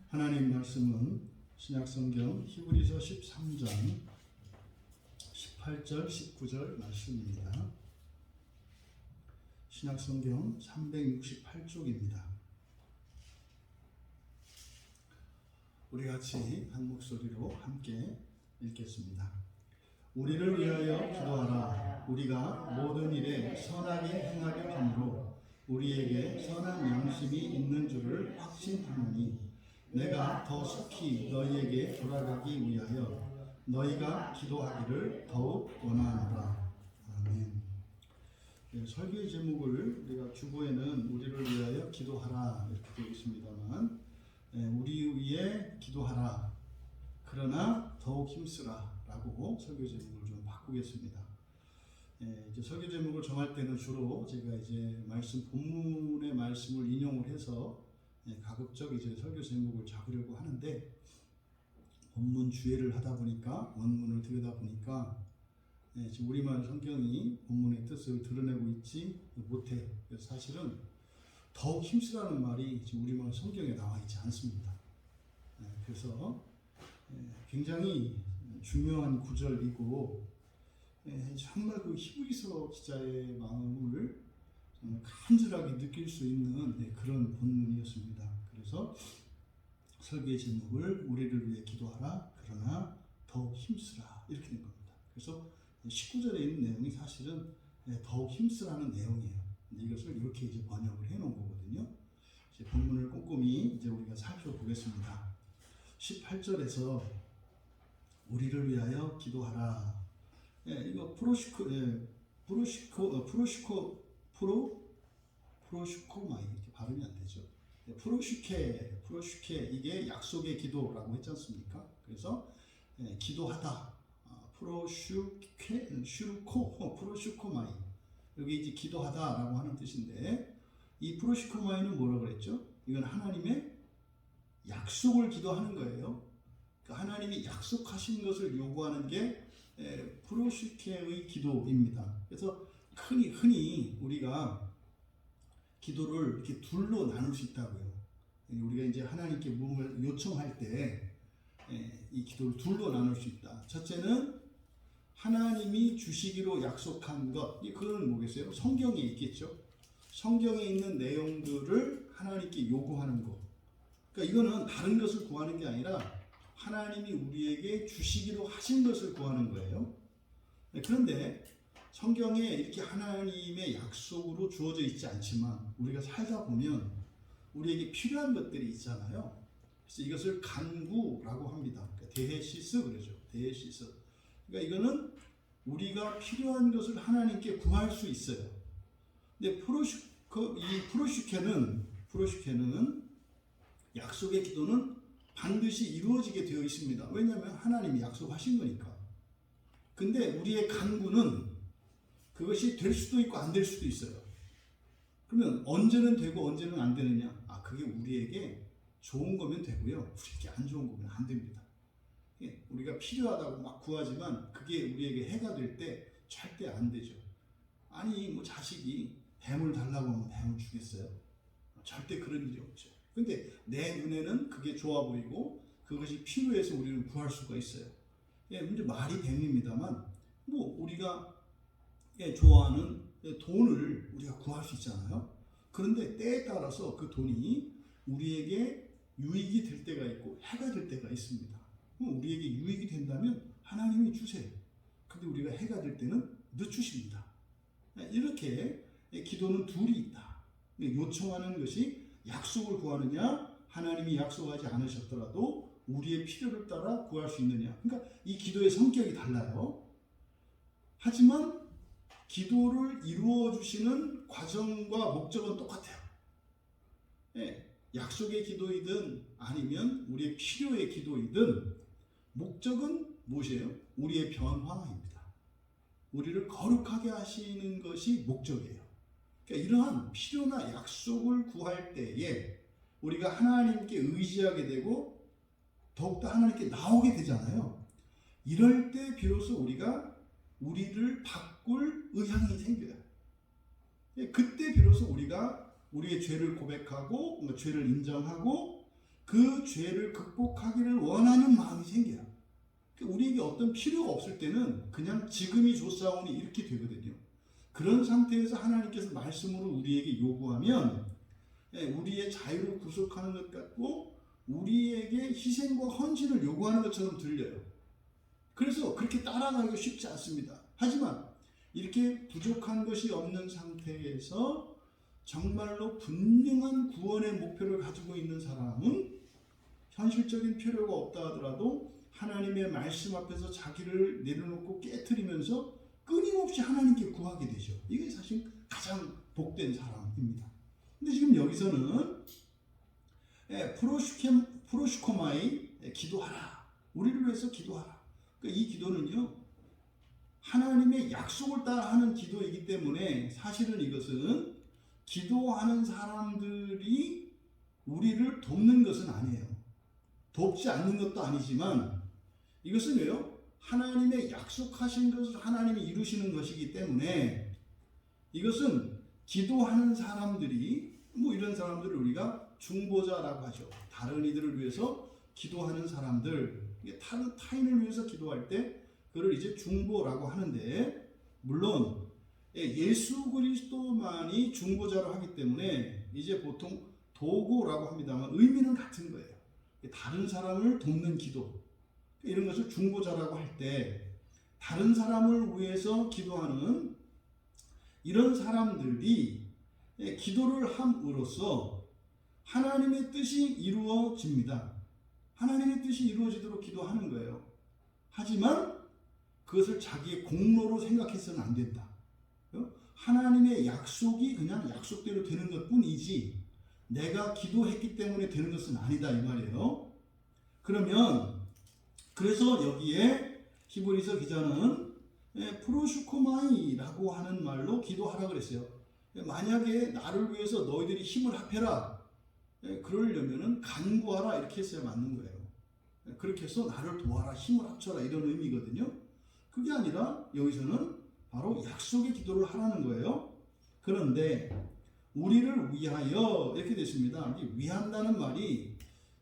하나님 말씀은 신약성경 히브리서 13장 18절 19절 말씀입니다. 신약성경 368쪽입니다. 우리 같이 한 목소리로 함께 읽겠습니다. 우리를 위하여 기도하라. 우리가 모든 일에 선하게 행하려 함으로 우리에게 선한 양심이 있는 줄을 확신하노니 내가 더 속히 너희에게 돌아가기 위하여 너희가 기도하기를 더욱 원하노라. 아멘. 네, 설교의 제목을 우리가 주보에는 우리를 위하여 기도하라 이렇게 되어 있습니다만, 우리 위해 기도하라. 그러나 더욱 힘쓰라 라고 설교 제목을 좀 바꾸겠습니다. 이제 설교 제목을 정할 때는 주로 제가 이제 본문의 말씀을 인용을 해서 가급적 이제 설교 제목을 잡으려고 하는데, 본문 주해를 하다 보니까 원문을 들여다보니까 지금 우리말 성경이 본문의 뜻을 드러내고 있지 못해. 사실은 더욱 힘쓰라는 말이 지금 우리말 성경에 나와 있지 않습니다. 그래서 굉장히 중요한 구절이고, 정말 그 히브리서 기자의 마음을 정말 간절하게 느낄 수 있는 그런 본문이었습니다. 그래서 설교의 제목을 우리를 위해 기도하라. 그러나 더욱 힘쓰라 이렇게 된 겁니다. 그래서 19절에 있는 내용이 사실은 더욱 힘쓰라는 내용이에요. 이것을 이렇게 이제 번역을 해놓은 거거든요. 이제 본문을 꼼꼼히 이제 우리가 살펴보겠습니다. 18절에서 우리를 위하여 기도하라. 이거 프로슈코마이 이렇게 발음이 안 되죠. 프로슈케 이게 약속의 기도라고 했지 않습니까? 그래서 기도하다. 프로슈코마이 여기 이제 기도하다라고 하는 뜻인데, 이 프로슈코마이는 뭐라고 그랬죠? 이건 하나님의 약속을 기도하는 거예요. 그러니까 하나님이 약속하신 것을 요구하는 게 프로슈케의 기도입니다. 그래서 흔히 우리가 기도를 이렇게 둘로 나눌 수 있다고요. 우리가 이제 하나님께 무엇을 요청할 때 이 기도를 둘로 나눌 수 있다. 첫째는 하나님이 주시기로 약속한 것, 그건 뭐겠어요? 성경에 있겠죠. 성경에 있는 내용들을 하나님께 요구하는 것. 그러니까 이거는 다른 것을 구하는 게 아니라 하나님이 우리에게 주시기로 하신 것을 구하는 거예요. 그런데 성경에 이렇게 하나님의 약속으로 주어져 있지 않지만 우리가 살다 보면 우리에게 필요한 것들이 있잖아요. 그래서 이것을 간구라고 합니다. 그러니까 데헤시스 그러죠. 데헤시스. 그러니까 이거는 우리가 필요한 것을 하나님께 구할 수 있어요. 근데 프로슈케는 약속의 기도는 반드시 이루어지게 되어 있습니다. 왜냐하면 하나님이 약속하신 거니까. 근데 우리의 간구는 그것이 될 수도 있고 안 될 수도 있어요. 그러면 언제는 되고 언제는 안 되느냐? 그게 우리에게 좋은 거면 되고요. 우리에게 안 좋은 거면 안 됩니다. 우리가 필요하다고 막 구하지만 그게 우리에게 해가 될 때 절대 안 되죠. 아니 뭐 자식이 뱀을 달라고 하면 뱀을 주겠어요? 절대 그런 일이 없죠. 근데 내 눈에는 그게 좋아 보이고 그것이 필요해서 우리는 구할 수가 있어요. 이제 말이 뱀입니다만 뭐 우리가 좋아하는 돈을 우리가 구할 수 있잖아요. 그런데 때에 따라서 그 돈이 우리에게 유익이 될 때가 있고 해가 될 때가 있습니다. 우리에게 유익이 된다면 하나님이 주세요. 근데 우리가 해가 될 때는 늦추십니다. 이렇게 기도는 둘이 있다. 요청하는 것이 약속을 구하느냐, 하나님이 약속하지 않으셨더라도 우리의 필요를 따라 구할 수 있느냐. 그러니까 이 기도의 성격이 달라요. 하지만 기도를 이루어 주시는 과정과 목적은 똑같아요. 약속의 기도이든 아니면 우리의 필요의 기도이든 목적은 무엇이에요? 우리의 변화입니다. 우리를 거룩하게 하시는 것이 목적이에요. 그러니까 이러한 필요나 약속을 구할 때에 우리가 하나님께 의지하게 되고 더욱더 하나님께 나오게 되잖아요. 이럴 때 비로소 우리가 우리를 바꿀 의향이 생겨요. 그때 비로소 우리가 우리의 죄를 고백하고 죄를 인정하고 그 죄를 극복하기를 원하는 마음이 생겨요. 우리에게 어떤 필요가 없을 때는 그냥 지금이 좋사오니 이렇게 되거든요. 그런 상태에서 하나님께서 말씀으로 우리에게 요구하면 우리의 자유를 구속하는 것 같고 우리에게 희생과 헌신을 요구하는 것처럼 들려요. 그래서 그렇게 따라가기가 쉽지 않습니다. 하지만 이렇게 부족한 것이 없는 상태에서 정말로 분명한 구원의 목표를 가지고 있는 사람은 현실적인 필요가 없다 하더라도 하나님의 말씀 앞에서 자기를 내려놓고 깨트리면서 끊임없이 하나님께 구하게 되죠. 이게 사실 가장 복된 사람입니다. 근데 지금 여기서는 프로슈코마이 기도하라. 우리를 위해서 기도하라. 그러니까 이 기도는요. 하나님의 약속을 따라 하는 기도이기 때문에 사실은 이것은 기도하는 사람들이 우리를 돕는 것은 아니에요. 돕지 않는 것도 아니지만 이것은 왜요? 하나님의 약속하신 것을 하나님이 이루시는 것이기 때문에 이것은 기도하는 사람들이 이런 사람들을 우리가 중보자라고 하죠. 다른 이들을 위해서 기도하는 사람들, 타인을 위해서 기도할 때 그걸 이제 중보라고 하는데 물론 예수 그리스도만이 중보자로 하기 때문에 이제 보통 도구라고 합니다만 의미는 같은 거예요. 다른 사람을 돕는 기도 이런 것을 중보자라고 할 때 다른 사람을 위해서 기도하는 이런 사람들이 기도를 함으로써 하나님의 뜻이 이루어집니다. 하나님의 뜻이 이루어지도록 기도하는 거예요. 하지만 그것을 자기의 공로로 생각해서는 안 된다. 하나님의 약속이 그냥 약속대로 되는 것뿐이지 내가 기도했기 때문에 되는 것은 아니다 이 말이에요. 그래서 여기에 히브리서 기자는 프로슈코마이라고 하는 말로 기도하라 그랬어요. 만약에 나를 위해서 너희들이 힘을 합해라 그러려면은 간구하라 이렇게 했어야 맞는 거예요. 그렇게 해서 나를 도와라 힘을 합쳐라 이런 의미거든요. 그게 아니라 여기서는 바로 약속의 기도를 하라는 거예요. 그런데 우리를 위하여 이렇게 됐습니다. 위한다는 말이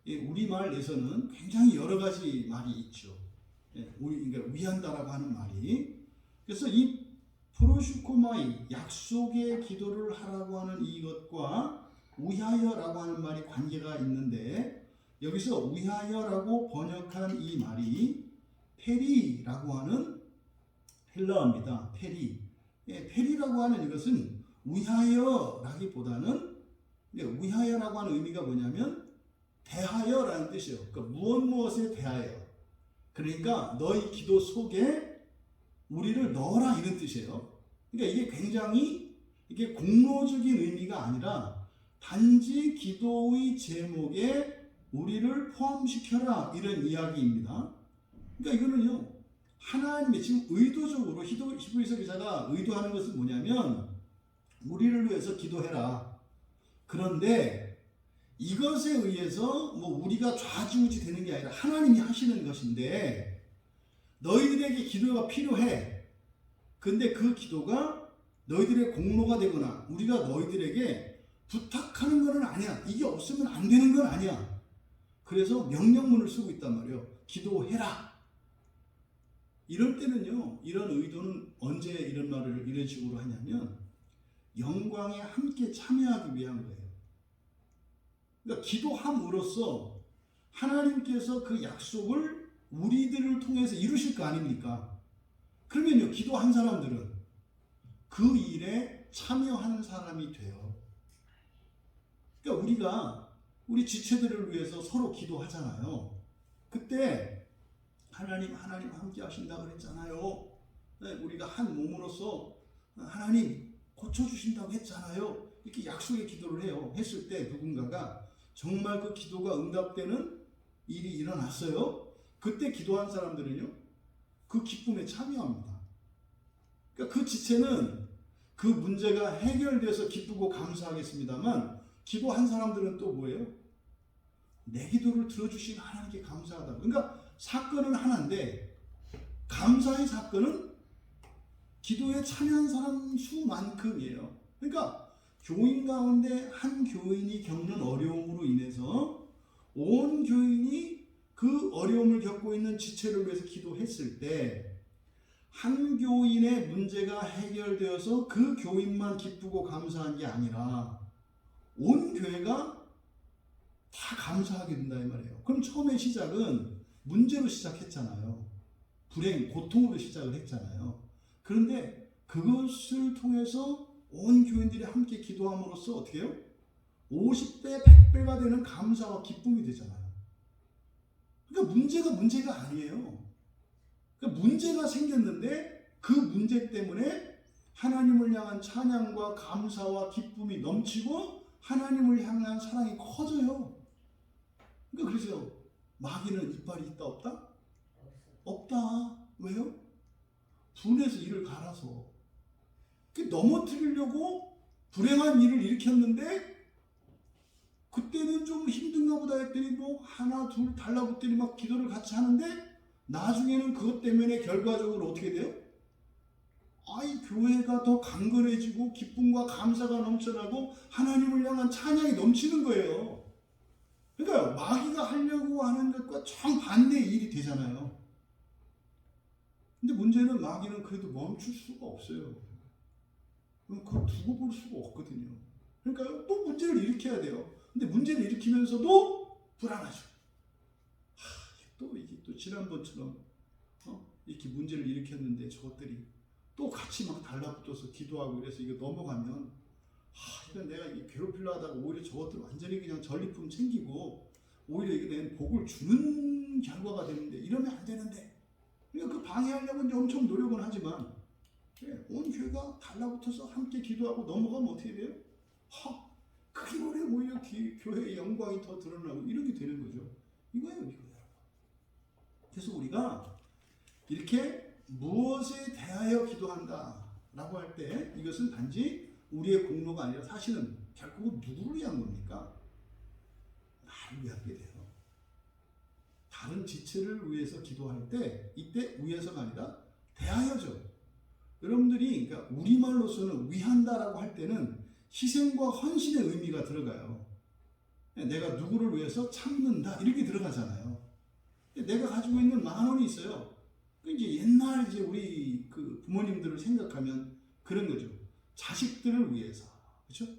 우리말에서는 굉장히 여러 가지 말이 있죠. 그러니까 위한다라고 하는 말이. 그래서 이 프로슈코마이 약속의 기도를 하라고 하는 이것과 위하여라고 하는 말이 관계가 있는데 여기서 위하여라고 번역한 이 말이 페리라고 하는 헬라어입니다. 페리라고 하는 이것은 위하여라기보다는 위하여라고 하는 의미가 뭐냐면 대하여라는 뜻이에요. 그러니까 무엇에 대하여. 그러니까 너희 기도 속에 우리를 넣어라 이런 뜻이에요. 그러니까 이게 굉장히 이게 공로적인 의미가 아니라 단지 기도의 제목에 우리를 포함시켜라 이런 이야기입니다. 그러니까 이거는요. 하나님의 지금 의도적으로 히브리서 기자가 의도하는 것은 뭐냐면 우리를 위해서 기도해라. 그런데 이것에 의해서 우리가 좌지우지 되는 게 아니라 하나님이 하시는 것인데 너희들에게 기도가 필요해. 근데 그 기도가 너희들의 공로가 되거나 우리가 너희들에게 부탁하는 건 아니야. 이게 없으면 안 되는 건 아니야. 그래서 명령문을 쓰고 있단 말이에요. 기도해라. 이럴 때는요. 이런 의도는 언제 이런 말을 이런 식으로 하냐면 영광에 함께 참여하기 위한 거예요. 그러니까 기도함으로써 하나님께서 그 약속을 우리들을 통해서 이루실 거 아닙니까? 그러면요. 기도한 사람들은 그 일에 참여하는 사람이 돼요. 그러니까 우리 지체들을 위해서 서로 기도하잖아요. 그때 하나님 함께 하신다 그랬잖아요. 우리가 한 몸으로서 하나님 고쳐주신다고 했잖아요. 이렇게 약속의 기도를 해요. 했을 때 누군가가 정말 그 기도가 응답되는 일이 일어났어요. 그때 기도한 사람들은요. 그 기쁨에 참여합니다. 그러니까 그 지체는 그 문제가 해결돼서 기쁘고 감사하겠습니다만 기도한 사람들은 또 뭐예요? 내 기도를 들어주신 하나님께 감사하다. 그러니까 사건은 하나인데 감사의 사건은 기도에 참여한 사람 수만큼이에요. 그러니까 교인 가운데 한 교인이 겪는 어려움으로 인해서 온 교인이 그 어려움을 겪고 있는 지체를 위해서 기도했을 때 한 교인의 문제가 해결되어서 그 교인만 기쁘고 감사한 게 아니라 온 교회가 다 감사하게 된다 이 말이에요. 그럼 처음에 시작은 문제로 시작했잖아요. 불행, 고통으로 시작을 했잖아요. 그런데 그것을 통해서 온 교인들이 함께 기도함으로써 어떻게 해요? 50배, 100배가 되는 감사와 기쁨이 되잖아요. 그러니까 문제가 아니에요. 그러니까 문제가 생겼는데 그 문제 때문에 하나님을 향한 찬양과 감사와 기쁨이 넘치고 하나님을 향한 사랑이 커져요. 그러니까 그래서 마귀는 이빨이 있다 없다? 없다. 왜요? 분해서 이를 갈아서 넘어뜨리려고 불행한 일을 일으켰는데 그때는 좀 힘든가 보다 했더니 뭐 하나 둘 달라붙더니 막 기도를 같이 하는데 나중에는 그것 때문에 결과적으로 어떻게 돼요? 아이 교회가 더 강건해지고 기쁨과 감사가 넘쳐나고 하나님을 향한 찬양이 넘치는 거예요. 그러니까 마귀가 하려고 하는 것과 정반대의 일이 되잖아요. 근데 문제는 마귀는 그래도 멈출 수가 없어요. 그걸 두고 볼 수가 없거든요. 그러니까 또 문제를 일으켜야 돼요. 근데 문제를 일으키면서도 불안하죠. 이게 또 지난번처럼 이렇게 문제를 일으켰는데 저것들이 또 같이 막 달라붙어서 기도하고 이래서 이거 넘어가면 이건 내가 괴롭히려 하다가 오히려 저것들 완전히 그냥 전리품 챙기고 오히려 이게 내 복을 주는 결과가 되는데 이러면 안 되는데 그러니까 그 방해하려고 이제 엄청 노력은 하지만 온 교회가 달라붙어서 함께 기도하고 넘어가면 어떻게 돼요? 그게 오히려 교회의 영광이 더 드러나고 이렇게 되는 거죠. 이거예요. 그래서 우리가 이렇게 무엇에 대하여 기도한다 라고 할 때 이것은 단지 우리의 공로가 아니라 사실은 결국은 누구를 위한 겁니까? 나를 위하게 돼요. 다른 지체를 위해서 기도할 때 이때 위해서가 아니라 대하여죠. 여러분들이 그러니까 우리말로서는 위한다라고 할 때는 희생과 헌신의 의미가 들어가요. 내가 누구를 위해서 참는다 이렇게 들어가잖아요. 내가 가지고 있는 10,000원이 있어요. 이제 옛날 우리 그 부모님들을 생각하면 그런 거죠. 자식들을 위해서, 그렇죠?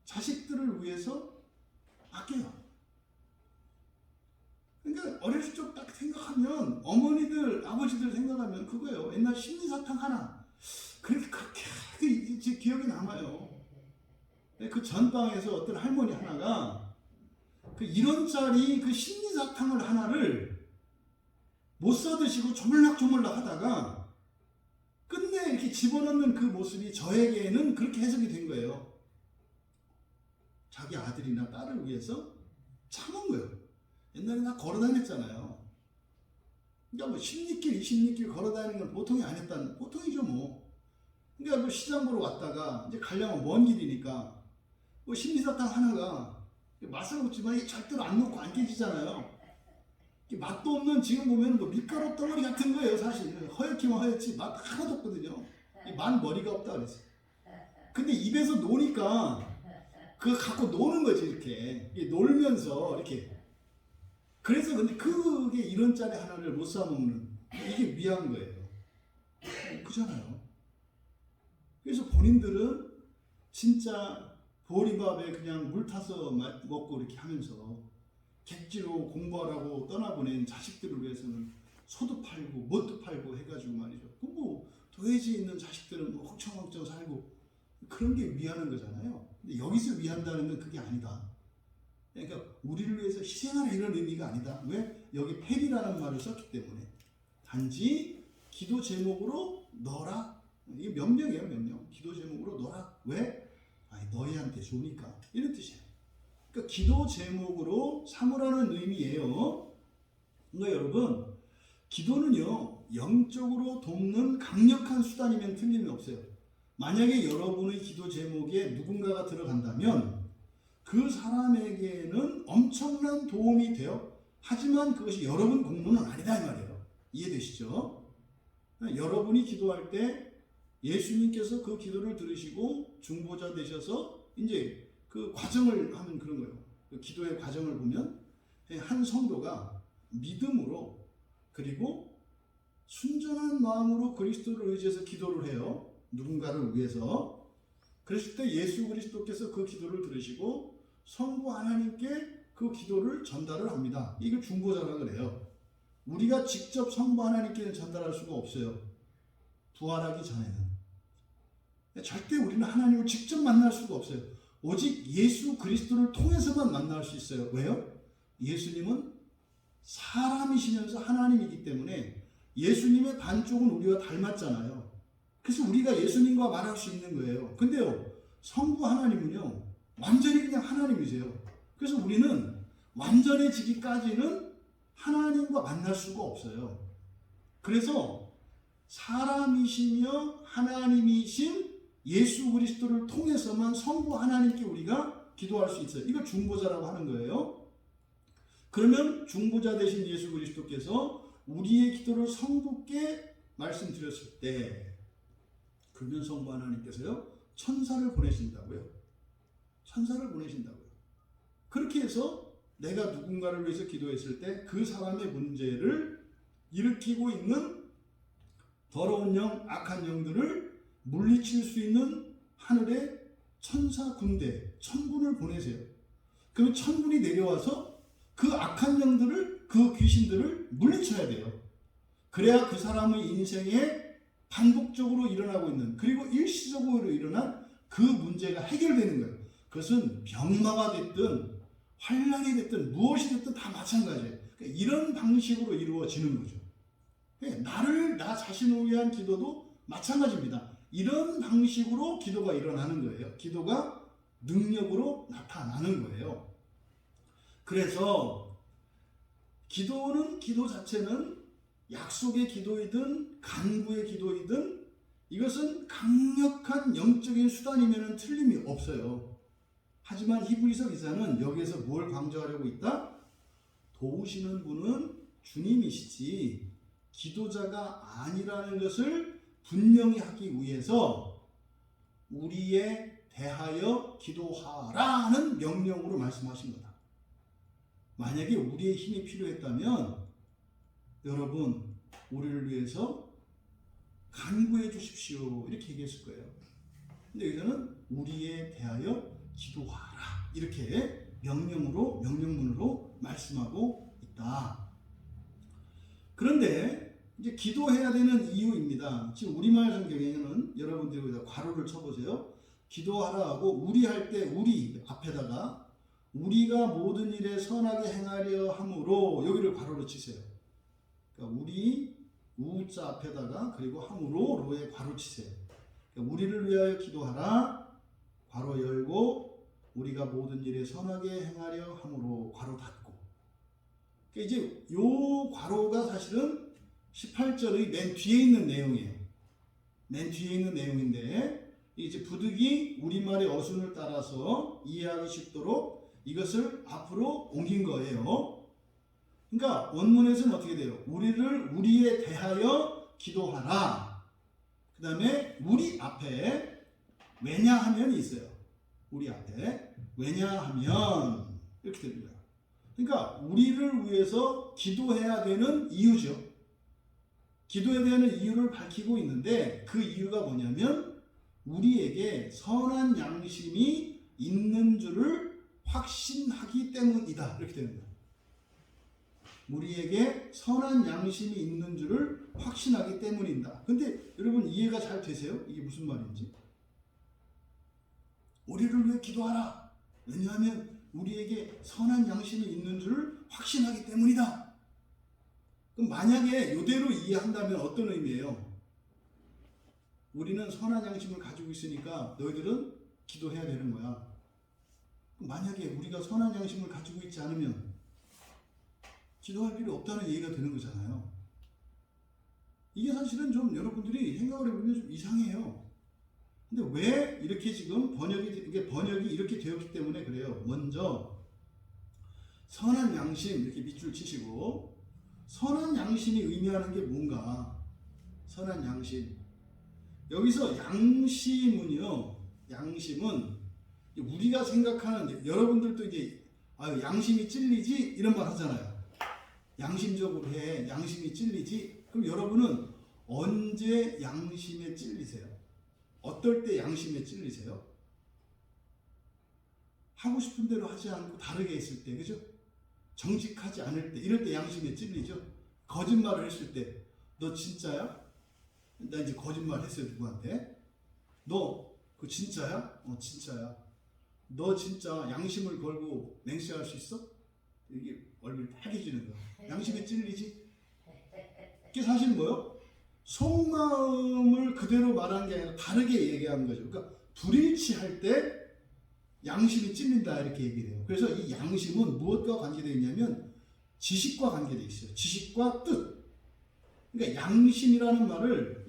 자식들을 위해서 아껴요. 그러니까 어렸을 적 딱 생각하면 어머니들, 아버지들 생각하면 그거예요. 옛날 심리사탕 하나 그렇게 제 기억이 남아요. 그 전방에서 어떤 할머니 하나가 그 1원짜리 그 심리사탕을 하나를 못 사드시고 조물락조물락 하다가 끝내 이렇게 집어넣는 그 모습이 저에게는 그렇게 해석이 된 거예요. 자기 아들이나 딸을 위해서 참은 거예요. 옛날에 나 걸어다녔잖아요. 그러니까 뭐 10리길, 20리길 걸어다니는 건 보통이 아니었다는, 보통이죠 뭐. 그러니까 뭐 시장 보러 왔다가 이제 가려면 먼 길이니까 뭐 심리사탕 하나가 맛을 먹지만 이게 절대로 안 녹고 안 깨지잖아요. 맛도 없는 지금 보면 뭐 밀가루 덩어리 같은 거예요. 사실 허옇기만 허옇지 맛 하나도 없거든요. 맛 머리가 없다 그랬어요. 근데 입에서 노니까 그거 갖고 노는 거지 이렇게 놀면서 이렇게. 그래서 근데 그게 1원짜리 하나를 못 사 먹는 이게 미안 거예요. 그잖아요. 그래서 본인들은 진짜 보리밥에 그냥 물 타서 먹고 이렇게 하면서 객지로 공부하라고 떠나보낸 자식들을 위해서는 소도 팔고 뭣도 팔고 해가지고 말이죠. 뭐 도해지에 있는 자식들은 뭐 헝청헝청 살고 그런 게 위하는 거잖아요. 근데 여기서 위한다는 건 그게 아니다. 그러니까 우리를 위해서 희생하라 이런 의미가 아니다. 왜? 여기 펠이라는 말을 썼기 때문에 단지 기도 제목으로 넣어라. 이게 명령이에요, 명령. 기도 제목으로 넣어라. 왜? 너희한테 좋으니까 이런 뜻이에요. 그러니까 기도 제목으로 삼으라는 의미예요. 그러니까 여러분, 기도는요 영적으로 돕는 강력한 수단이면 틀림이 없어요. 만약에 여러분의 기도 제목에 누군가가 들어간다면 그 사람에게는 엄청난 도움이 돼요. 하지만 그것이 여러분 공로는 아니다 이 말이에요. 이해되시죠? 여러분이 기도할 때 예수님께서 그 기도를 들으시고 중보자 되셔서 이제 그 과정을 하는 그런 거예요. 그 기도의 과정을 보면 한 성도가 믿음으로 그리고 순전한 마음으로 그리스도를 의지해서 기도를 해요. 누군가를 위해서. 그랬을 때 예수 그리스도께서 그 기도를 들으시고 성부 하나님께 그 기도를 전달을 합니다. 이걸 중보자라고 그래요. 우리가 직접 성부 하나님께 전달할 수가 없어요. 부활하기 전에는. 절대 우리는 하나님을 직접 만날 수가 없어요. 오직 예수 그리스도를 통해서만 만날 수 있어요. 왜요? 예수님은 사람이시면서 하나님이기 때문에 예수님의 반쪽은 우리와 닮았잖아요. 그래서 우리가 예수님과 말할 수 있는 거예요. 근데요, 성부 하나님은요, 완전히 그냥 하나님이세요. 그래서 우리는 완전해지기까지는 하나님과 만날 수가 없어요. 그래서 사람이시며 하나님이신 예수 그리스도를 통해서만 성부 하나님께 우리가 기도할 수 있어요. 이걸 중보자라고 하는 거예요. 그러면 중보자 되신 예수 그리스도께서 우리의 기도를 성부께 말씀드렸을 때 그러면 성부 하나님께서요 천사를 보내신다고요. 천사를 보내신다고요. 그렇게 해서 내가 누군가를 위해서 기도했을 때 그 사람의 문제를 일으키고 있는 더러운 영, 악한 영들을 물리칠 수 있는 하늘의 천사 군대, 천군을 보내세요. 그럼 천군이 내려와서 그 악한 영들을, 그 귀신들을 물리쳐야 돼요. 그래야 그 사람의 인생에 반복적으로 일어나고 있는, 그리고 일시적으로 일어난 그 문제가 해결되는 거예요. 그것은 병마가 됐든 환란이 됐든 무엇이 됐든 다 마찬가지예요. 그러니까 이런 방식으로 이루어지는 거죠. 나 자신을 위한 기도도 마찬가지입니다. 이런 방식으로 기도가 일어나는 거예요. 기도가 능력으로 나타나는 거예요. 그래서 기도는, 기도 자체는 약속의 기도이든 간구의 기도이든 이것은 강력한 영적인 수단이면 틀림이 없어요. 하지만 히브리서 기자는 여기에서 뭘 강조하려고 있다? 도우시는 분은 주님이시지 기도자가 아니라는 것을 분명히 하기 위해서 우리에 대하여 기도하라는 명령으로 말씀하신 거다. 만약에 우리의 힘이 필요했다면 여러분 우리를 위해서 간구해 주십시오 이렇게 얘기했을 거예요. 근데 여기서는 우리에 대하여 기도하라 이렇게 명령문으로 말씀하고 있다. 그런데 이제 기도해야 되는 이유입니다. 지금 우리말 성경에는 여러분들이 여기다 괄호를 쳐보세요. 기도하라 하고 우리 할 때 우리 앞에다가 우리가 모든 일에 선하게 행하려 함으로 여기를 괄호로 치세요. 그러니까 우리 우자 앞에다가 그리고 함으로 로에 괄호 치세요. 그러니까 우리를 위하여 기도하라 괄호 열고 우리가 모든 일에 선하게 행하려 함으로 괄호 닫고. 그러니까 이제 요 괄호가 사실은 18절의 맨 뒤에 있는 내용이에요. 맨 뒤에 있는 내용인데 이제 부득이 우리말의 어순을 따라서 이해하기 쉽도록 이것을 앞으로 옮긴 거예요. 그러니까 원문에서는 어떻게 돼요? 우리에 대하여 기도하라. 그 다음에 우리 앞에 왜냐하면이 있어요. 우리 앞에 왜냐하면 이렇게 됩니다. 그러니까 우리를 위해서 기도해야 되는 이유죠. 기도해야 되는 이유를 밝히고 있는데 그 이유가 뭐냐면 우리에게 선한 양심이 있는 줄을 확신하기 때문이다. 이렇게 됩니다. 우리에게 선한 양심이 있는 줄을 확신하기 때문이다. 근데 여러분 이해가 잘 되세요? 이게 무슨 말인지? 우리를 위해 기도하라. 왜냐하면 우리에게 선한 양심이 있는 줄을 확신하기 때문이다. 그럼 만약에 이대로 이해한다면 어떤 의미예요? 우리는 선한 양심을 가지고 있으니까 너희들은 기도해야 되는 거야. 그럼 만약에 우리가 선한 양심을 가지고 있지 않으면 기도할 필요 없다는 얘기가 되는 거잖아요. 이게 사실은 좀 여러분들이 생각을 해보면 좀 이상해요. 근데 왜 이렇게 지금 번역이 이렇게 되었기 때문에 그래요. 먼저 선한 양심 이렇게 밑줄 치시고 선한 양심이 의미하는 게 뭔가? 선한 양심. 여기서 양심은 우리가 생각하는 여러분들도 이제 아유 양심이 찔리지 이런 말 하잖아요. 양심적으로 해. 양심이 찔리지. 그럼 여러분은 언제 양심에 찔리세요? 어떨 때 양심에 찔리세요? 하고 싶은 대로 하지 않고 다르게 했을 때, 그죠? 정직하지 않을 때, 이럴 때 양심에 찔리죠. 거짓말을 했을 때, 너 진짜야? 나 이제 거짓말 했어요, 누구한테? 너 그 진짜야? 진짜야. 너 진짜 양심을 걸고 맹세할 수 있어? 이게 얼굴이 빨개지는 거야. 양심에 찔리지? 이게 사실 뭐요? 속마음을 그대로 말한 게 아니라 다르게 얘기하는 거죠. 그러니까 불일치할 때 양심이 찔린다 이렇게 얘기해요. 그래서 이 양심은 무엇과 관계되어 있냐면 지식과 관계되어 있어요. 지식과 뜻. 그러니까 양심이라는 말은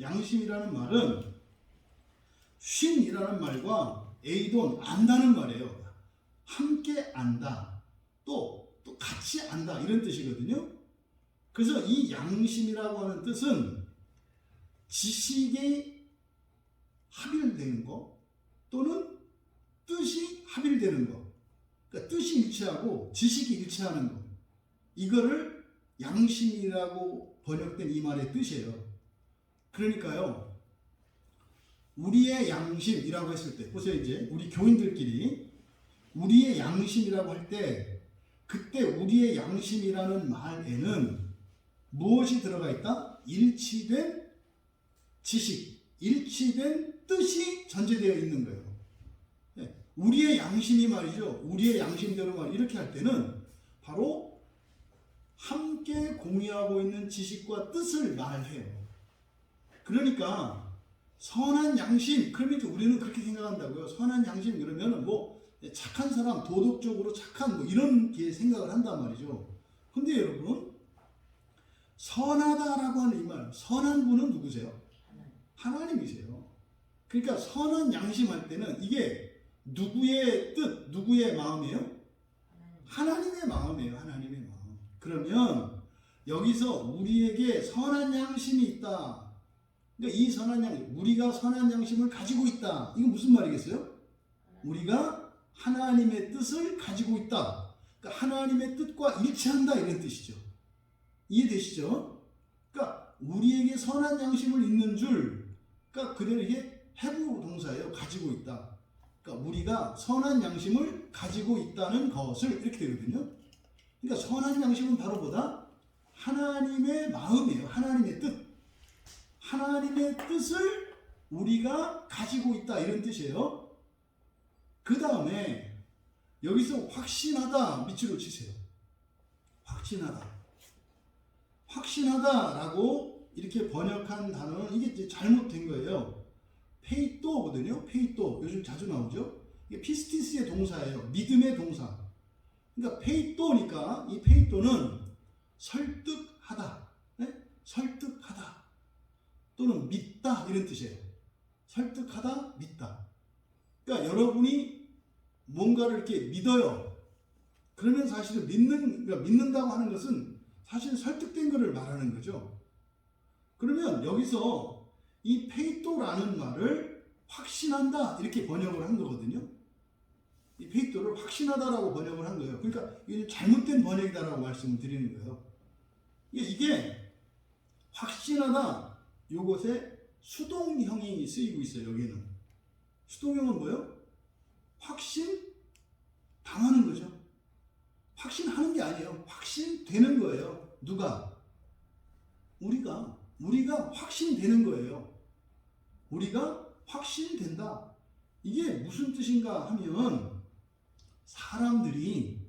쉰이라는 말과 에이돈 안다는 말이에요. 함께 안다. 또 같이 안다 이런 뜻이거든요. 그래서 이 양심이라고 하는 뜻은 지식이 합일되는 거 또는 뜻이 합일되는 거. 그러니까 뜻이 일치하고 지식이 일치하는 거. 이거를 양심이라고 번역된 이 말의 뜻이에요. 그러니까요. 우리의 양심이라고 했을 때 보세요. 이제 우리 교인들끼리 우리의 양심이라고 할 때 그때 우리의 양심이라는 말에는 무엇이 들어가 있다? 일치된 지식, 일치된 뜻이 전제되어 있는 거예요. 우리의 양심이 말이죠. 우리의 양심대로 말 이렇게 할 때는 바로 함께 공유하고 있는 지식과 뜻을 말해요. 그러니까 선한 양심, 그러면 우리는 그렇게 생각한다고요. 선한 양심 그러면 뭐 착한 사람, 도덕적으로 착한 뭐 이런 게 생각을 한단 말이죠. 근데 여러분 선하다라고 하는 이 말, 선한 분은 누구세요? 하나님이세요. 그러니까 선한 양심 할 때는 이게 누구의 뜻, 누구의 마음이에요? 하나님의 마음이에요. 하나님의 마음. 그러면 여기서 우리에게 선한 양심이 있다. 그러니까 이 선한 양심, 우리가 선한 양심을 가지고 있다. 이건 무슨 말이겠어요? 우리가 하나님의 뜻을 가지고 있다. 그러니까 하나님의 뜻과 일치한다 이런 뜻이죠. 이해되시죠? 그러니까 우리에게 선한 양심을 있는 줄, 그러니까 그대로 이게 해부 동사예요. 가지고 있다. 그러니까 우리가 선한 양심을 가지고 있다는 것을 이렇게 되거든요. 그러니까 선한 양심은 바로 뭐다? 하나님의 마음이에요. 하나님의 뜻. 하나님의 뜻을 우리가 가지고 있다 이런 뜻이에요. 그 다음에 여기서 확신하다 밑줄을 치세요. 확신하다. 확신하다라고 이렇게 번역한 단어는 이게 이제 잘못된 거예요. 페이토거든요. 페이토 요즘 자주 나오죠. 이게 피스티스의 동사예요. 믿음의 동사. 그러니까 페이토니까 이 페이토는 설득하다, 네? 설득하다 또는 믿다 이런 뜻이에요. 설득하다, 믿다. 그러니까 여러분이 뭔가를 이렇게 믿어요. 그러면 사실은 그러니까 믿는다고 하는 것은 사실 설득된 것을 말하는 거죠. 그러면 여기서 이 페이토라는 말을 확신한다 이렇게 번역을 한 거거든요. 이 페이토를 확신하다라고 번역을 한 거예요. 그러니까 이게 잘못된 번역이다라고 말씀을 드리는 거예요. 이게 확신하다 요것에 수동형이 쓰이고 있어요. 여기는 수동형은 뭐예요? 확신 당하는 거죠. 확신하는 게 아니에요. 확신되는 거예요. 누가? 우리가 확신되는 거예요. 우리가 확신된다. 이게 무슨 뜻인가 하면 사람들이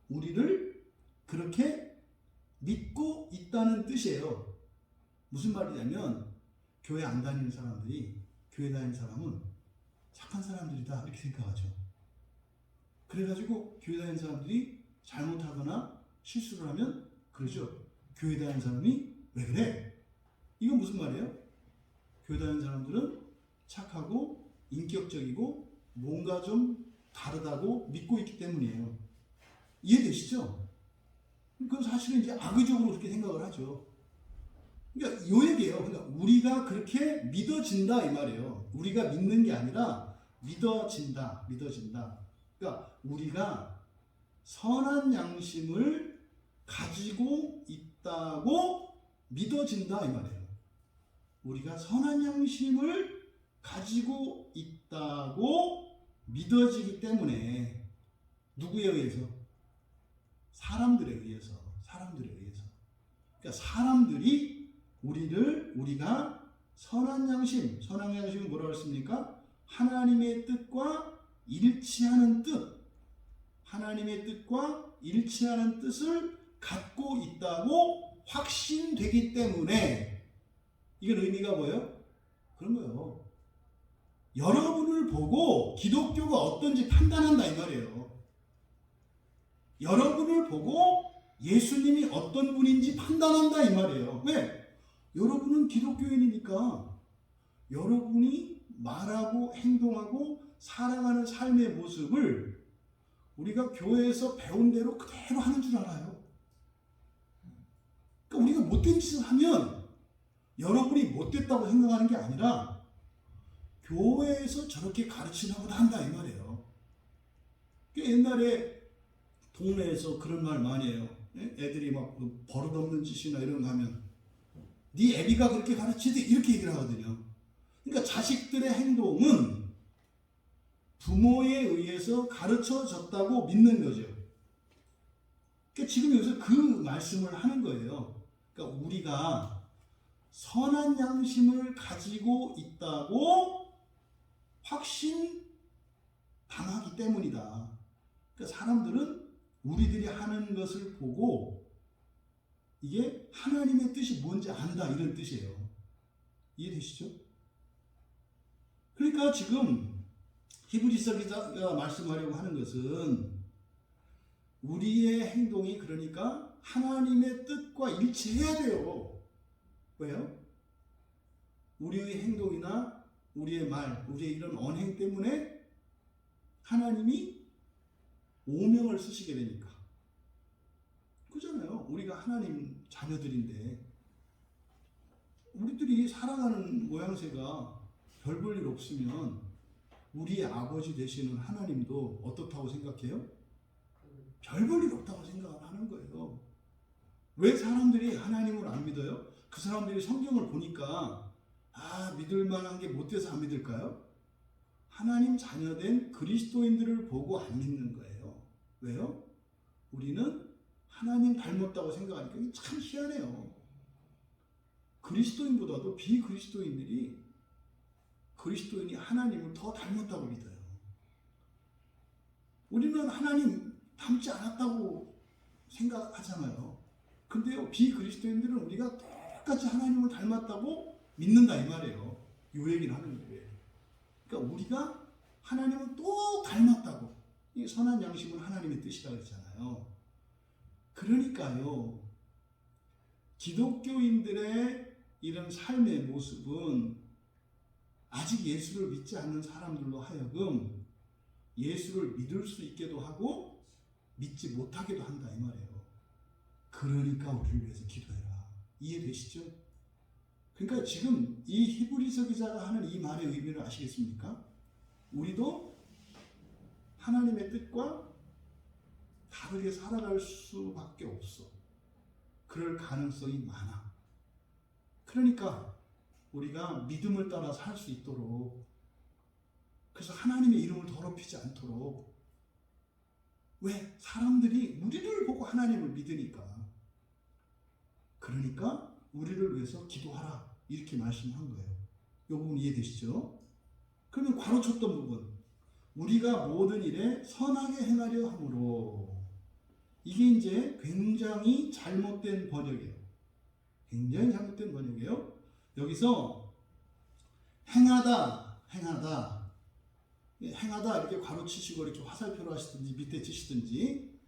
우리를 그렇게 믿고 있다는 뜻이에요. 무슨 말이냐면 교회 안 다니는 사람들이 교회 다니는 사람은 착한 사람들이다 이렇게 생각하죠. 그래가지고 교회 다니는 사람들이 잘못하거나 실수를 하면 그러죠. 교회 다니는 사람이 왜 그래? 이건 무슨 말이에요? 교회 다니는 사람들은 착하고 인격적이고 뭔가 좀 다르다고 믿고 있기 때문이에요. 이해되시죠? 그건 사실은 이제 악의적으로 그렇게 생각을 하죠. 그러니까 요 얘기예요. 그러니까 우리가 그렇게 믿어진다 이 말이에요. 우리가 믿는 게 아니라 믿어진다. 그러니까 그러니까 우리가 선한 양심을 가지고 있다고 믿어진다 이 말이에요. 우리가 선한 양심을 가지고 있다고 믿어지기 때문에 누구에 의해서? 사람들에 의해서. 그러니까 사람들이 우리가 선한 양심은 뭐라고 했습니까? 하나님의 뜻과 일치하는 뜻을 갖고 있다고 확신되기 때문에 이건 의미가 뭐예요? 그런 거예요. 여러분을 보고 기독교가 어떤지 판단한다 이 말이에요. 여러분을 보고 예수님이 어떤 분인지 판단한다 이 말이에요. 왜? 여러분은 기독교인이니까 여러분이 말하고 행동하고 살아가는 삶의 모습을 우리가 교회에서 배운 대로 그대로 하는 줄 알아요. 그러니까 우리가 못된 짓을 하면 여러분이 못됐다고 생각하는 게 아니라 교회에서 저렇게 가르치나 보다 한다 이 말이에요. 옛날에 동네에서 그런 말 많이 해요. 애들이 막 버릇없는 짓이나 이런 거 하면 네 애비가 그렇게 가르치지 이렇게 얘기를 하거든요. 그러니까 자식들의 행동은 부모에 의해서 가르쳐졌다고 믿는 거죠. 그러니까 지금 여기서 그 말씀을 하는 거예요. 그러니까 우리가 선한 양심을 가지고 있다고 확신 당하기 때문이다. 그러니까 사람들은 우리들이 하는 것을 보고 이게 하나님의 뜻이 뭔지 안다 이런 뜻이에요. 이해되시죠? 그러니까 지금 히브리서 기자가 말씀하려고 하는 것은 우리의 행동이 그러니까 하나님의 뜻과 일치해야 돼요. 왜요? 우리의 행동이나 우리의 말, 우리의 이런 언행 때문에 하나님이 오명을 쓰시게 되니까. 그잖아요. 우리가 하나님 자녀들인데 우리들이 살아가는 모양새가 별 볼 일 없으면 우리의 아버지 되시는 하나님도 어떻다고 생각해요? 별 볼 일 없다고 생각을 하는 거예요. 왜 사람들이 하나님을 안 믿어요? 그 사람들이 성경을 보니까 믿을 만한 게 못 돼서 안 믿을까요? 하나님 자녀된 그리스도인들을 보고 안 믿는 거예요. 왜요? 우리는 하나님 닮았다고 생각하니까 참 희한해요. 그리스도인보다도 비그리스도인들이 그리스도인이 하나님을 더 닮았다고 믿어요. 우리는 하나님 닮지 않았다고 생각하잖아요. 근데요, 비그리스도인들은 우리가 똑같이 하나님을 닮았다고 믿는다 이 말이에요. 이 얘기를 하는 거예요. 그러니까 우리가 하나님을 또 닮았다고. 이 선한 양심은 하나님의 뜻이라고 했잖아요. 그러니까요, 기독교인들의 이런 삶의 모습은 아직 예수를 믿지 않는 사람들로 하여금 예수를 믿을 수 있게도 하고 믿지 못하게도 한다 이 말이에요. 그러니까 우리를 위해서 기도해라. 이해되시죠? 그러니까 지금 이 히브리서 기자가 하는 이 말의 의미를 아시겠습니까? 우리도 하나님의 뜻과 다르게 살아갈 수밖에 없어. 그럴 가능성이 많아. 그러니까 우리가 믿음을 따라 살 수 있도록, 그래서 하나님의 이름을 더럽히지 않도록, 왜? 사람들이 우리를 보고 하나님을 믿으니까. 그러니까 우리를 위해서 기도하라 이렇게 말씀한 거예요. 이 부분 이해되시죠? 그러면 괄호쳤던 부분, 우리가 모든 일에 선하게 행하려 함으로, 이게 이제 굉장히 잘못된 번역이에요. 굉장히 잘못된 번역이에요. 여기서 행하다 이렇게 괄호 치시고 이렇게 화살표로 하시든지 밑에 치시든지,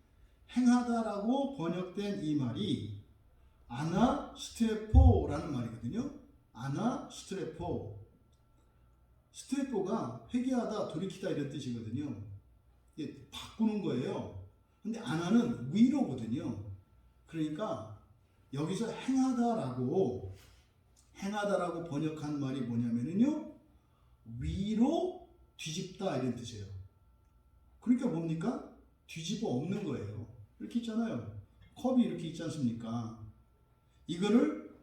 행하다라고 번역된 이 말이 아나스트레포라는 말이거든요. 아나스트레포. 스트레포가 회개하다, 돌이키다 이런 뜻이거든요. 이게 바꾸는 거예요. 근데 아나는 위로거든요. 그러니까 여기서 행하다라고 번역한 말이 뭐냐면요, 위로 뒤집다 이런 뜻이에요. 그러니까 뭡니까? 뒤집어 엎는 거예요. 이렇게 있잖아요. 컵이 이렇게 있지 않습니까? 이거를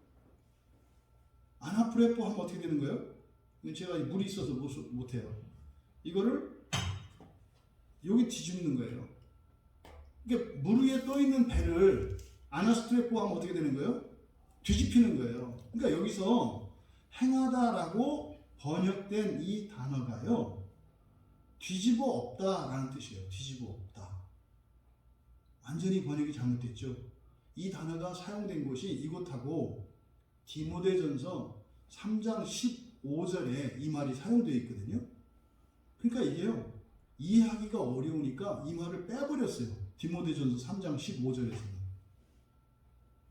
아나프레포 하면 어떻게 되는 거예요? 제가 물이 있어서 못해요. 이거를 여기 뒤집는 거예요. 그러니까 물 위에 떠 있는 배를 아나스트레포 하면 어떻게 되는 거예요? 뒤집히는 거예요. 그러니까 여기서 행하다라고 번역된 이 단어가요, 뒤집어 엎다라는 뜻이에요. 뒤집어 엎다. 완전히 번역이 잘못됐죠. 이 단어가 사용된 곳이 이곳하고 디모데전서 3장 15절에 이 말이 사용되어 있거든요. 그러니까 이게요, 이해하기가 어려우니까 이 말을 빼버렸어요. 디모데전서 3장 15절에서는.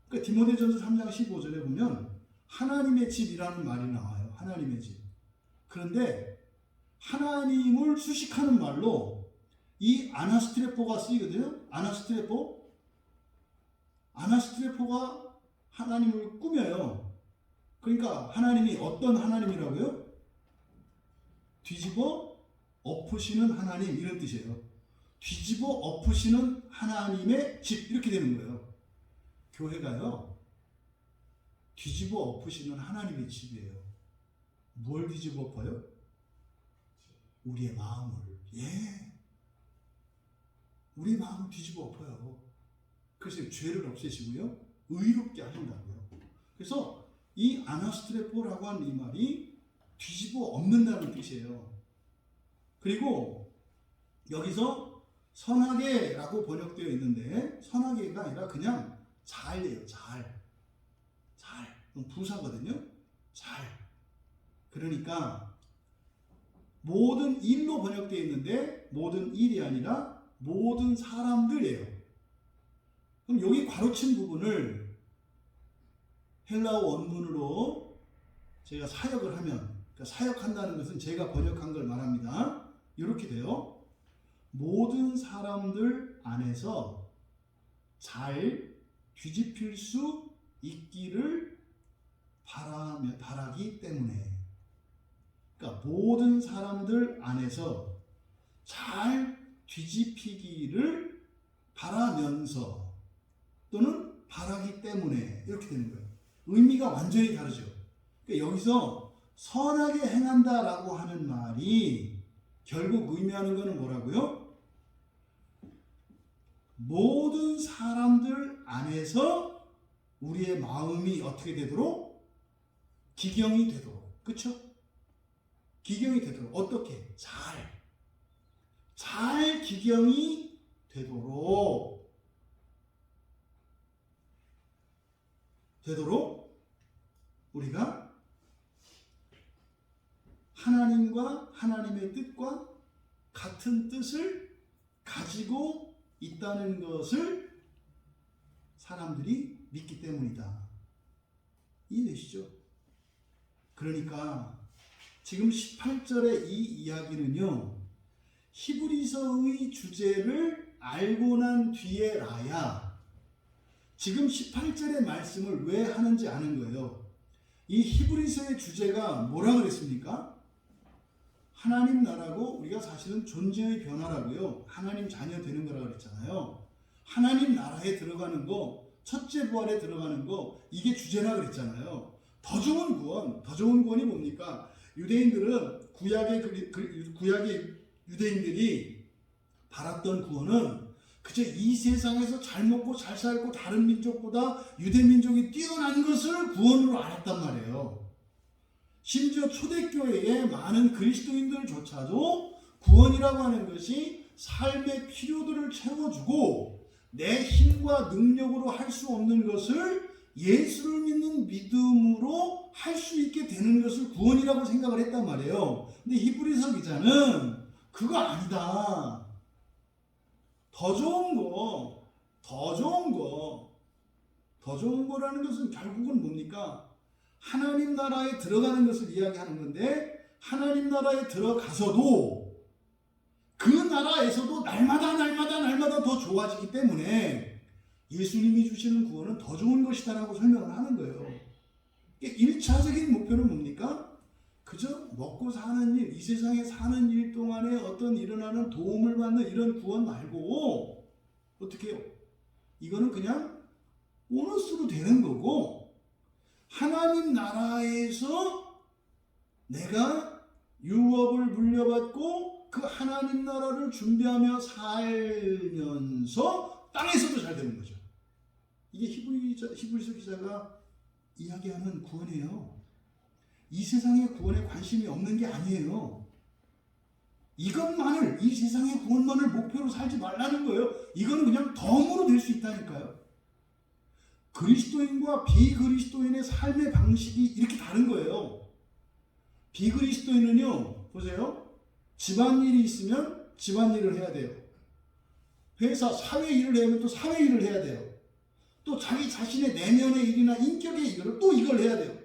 그러니까 디모데전서 3장 15절에 보면 하나님의 집이라는 말이 나와요. 하나님의 집. 그런데 하나님을 수식하는 말로 이 아나스트레포가 쓰이거든요. 아나스트레포가 하나님을 꾸며요. 그러니까 하나님이 어떤 하나님이라고요? 뒤집어 엎으시는 하나님, 이런 뜻이에요. 뒤집어 엎으시는 하나님의 집, 이렇게 되는 거예요. 교회가요, 뒤집어 엎으시는 하나님의 집이에요. 뭘 뒤집어 엎어요? 우리의 마음을. 우리 마음을 뒤집어 엎어요. 그래서 죄를 없애시고요, 의롭게 하신다고요. 그래서 이 아나스트레포라고 하는 이 말이 뒤집어 엎는다는 뜻이에요. 그리고 여기서 선하게라고 번역되어 있는데, 선하게가 아니라 그냥 잘이에요. 잘. 부사거든요. 잘. 그러니까 모든 일로 번역되어 있는데 모든 일이 아니라 모든 사람들이에요. 그럼 여기 가로친 부분을 헬라어 원문으로 제가 사역을 하면, 그러니까 사역한다는 것은 제가 번역한 걸 말합니다. 이렇게 돼요. 모든 사람들 안에서 잘 뒤집힐 수 있기를 바라기 때문에. 그러니까 모든 사람들 안에서 잘 뒤집히기를 바라면서 또는 바라기 때문에, 이렇게 되는 거예요. 의미가 완전히 다르죠. 그러니까 여기서 선하게 행한다라고 하는 말이 결국 의미하는 것은 뭐라고요? 모든 사람들 안에서 우리의 마음이 어떻게 되도록? 기경이 되도록. 그렇죠? 기경이 되도록. 어떻게? 잘 기경이 되도록 우리가 하나님과 하나님의 뜻과 같은 뜻을 가지고 있다는 것을 사람들이 믿기 때문이다. 이해되시죠? 그러니까 지금 18절의 이 이야기는요, 히브리서의 주제를 알고 난 뒤에라야 지금 18절의 말씀을 왜 하는지 아는 거예요. 이 히브리서의 주제가 뭐라 그랬습니까? 하나님 나라고, 우리가 사실은 존재의 변화라고요, 하나님 자녀 되는 거라고 그랬잖아요. 하나님 나라에 들어가는 거, 첫째 부활에 들어가는 거, 이게 주제라 그랬잖아요. 더 좋은 구원이 뭡니까? 유대인들은 구약의 유대인들이 바랐던 구원은 그저 이 세상에서 잘 먹고 잘 살고 다른 민족보다 유대 민족이 뛰어난 것을 구원으로 알았단 말이에요. 심지어 초대교회의 많은 그리스도인들조차도 구원이라고 하는 것이 삶의 필요들을 채워주고 내 힘과 능력으로 할 수 없는 것을 예수를 믿는 믿음으로 할 수 있게 되는 것을 구원이라고 생각을 했단 말이에요. 근데 히브리서 기자는 그거 아니다. 더 좋은 거라는 것은 결국은 뭡니까? 하나님 나라에 들어가는 것을 이야기하는 건데, 하나님 나라에 들어가서도 그 나라에서도 날마다 더 좋아지기 때문에 예수님이 주시는 구원은 더 좋은 것이다라고 설명을 하는 거예요. 1차적인 목표는 뭡니까? 그저 먹고 사는 일, 이 세상에 사는 일 동안에 어떤 일어나는 도움을 받는 이런 구원 말고 어떻게 해요? 이거는 그냥 보너스로 되는 거고, 하나님 나라에서 내가 유업을 물려받고 그 하나님 나라를 준비하며 살면서 땅에서도 잘 되는 거죠. 이게 히브리서 기자가 이야기하는 구원이에요. 이 세상의 구원에 관심이 없는 게 아니에요. 이것만을, 이 세상의 구원만을 목표로 살지 말라는 거예요. 이건 그냥 덤으로 될 수 있다니까요. 그리스도인과 비그리스도인의 삶의 방식이 이렇게 다른 거예요. 비그리스도인은요, 보세요. 집안일이 있으면 집안일을 해야 돼요. 회사, 사회 일을 하면 또 사회 일을 해야 돼요. 또 자기 자신의 내면의 일이나 인격의 일을 또 이걸 해야 돼요.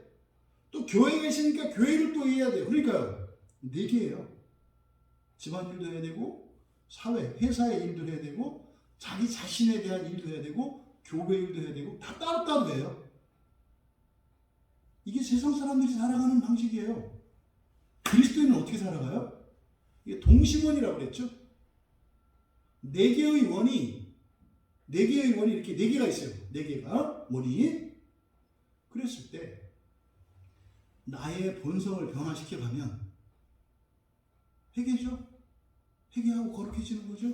또 교회에 있으니까 교회를 또 해야 돼요. 그러니까요, 4개예요. 집안일도 해야 되고, 사회, 회사의 일도 해야 되고, 자기 자신에 대한 일도 해야 되고, 교회 일도 해야 되고, 다 따로따로 해요. 이게 세상 사람들이 살아가는 방식이에요. 그리스도인은 어떻게 살아가요? 이게 동심원이라고 그랬죠? 4개의 원이 이렇게 4개가 있어요. 4개가 원이. 그랬을 때 나의 본성을 변화시켜 가면 회개죠. 회개하고 거룩해지는 거죠.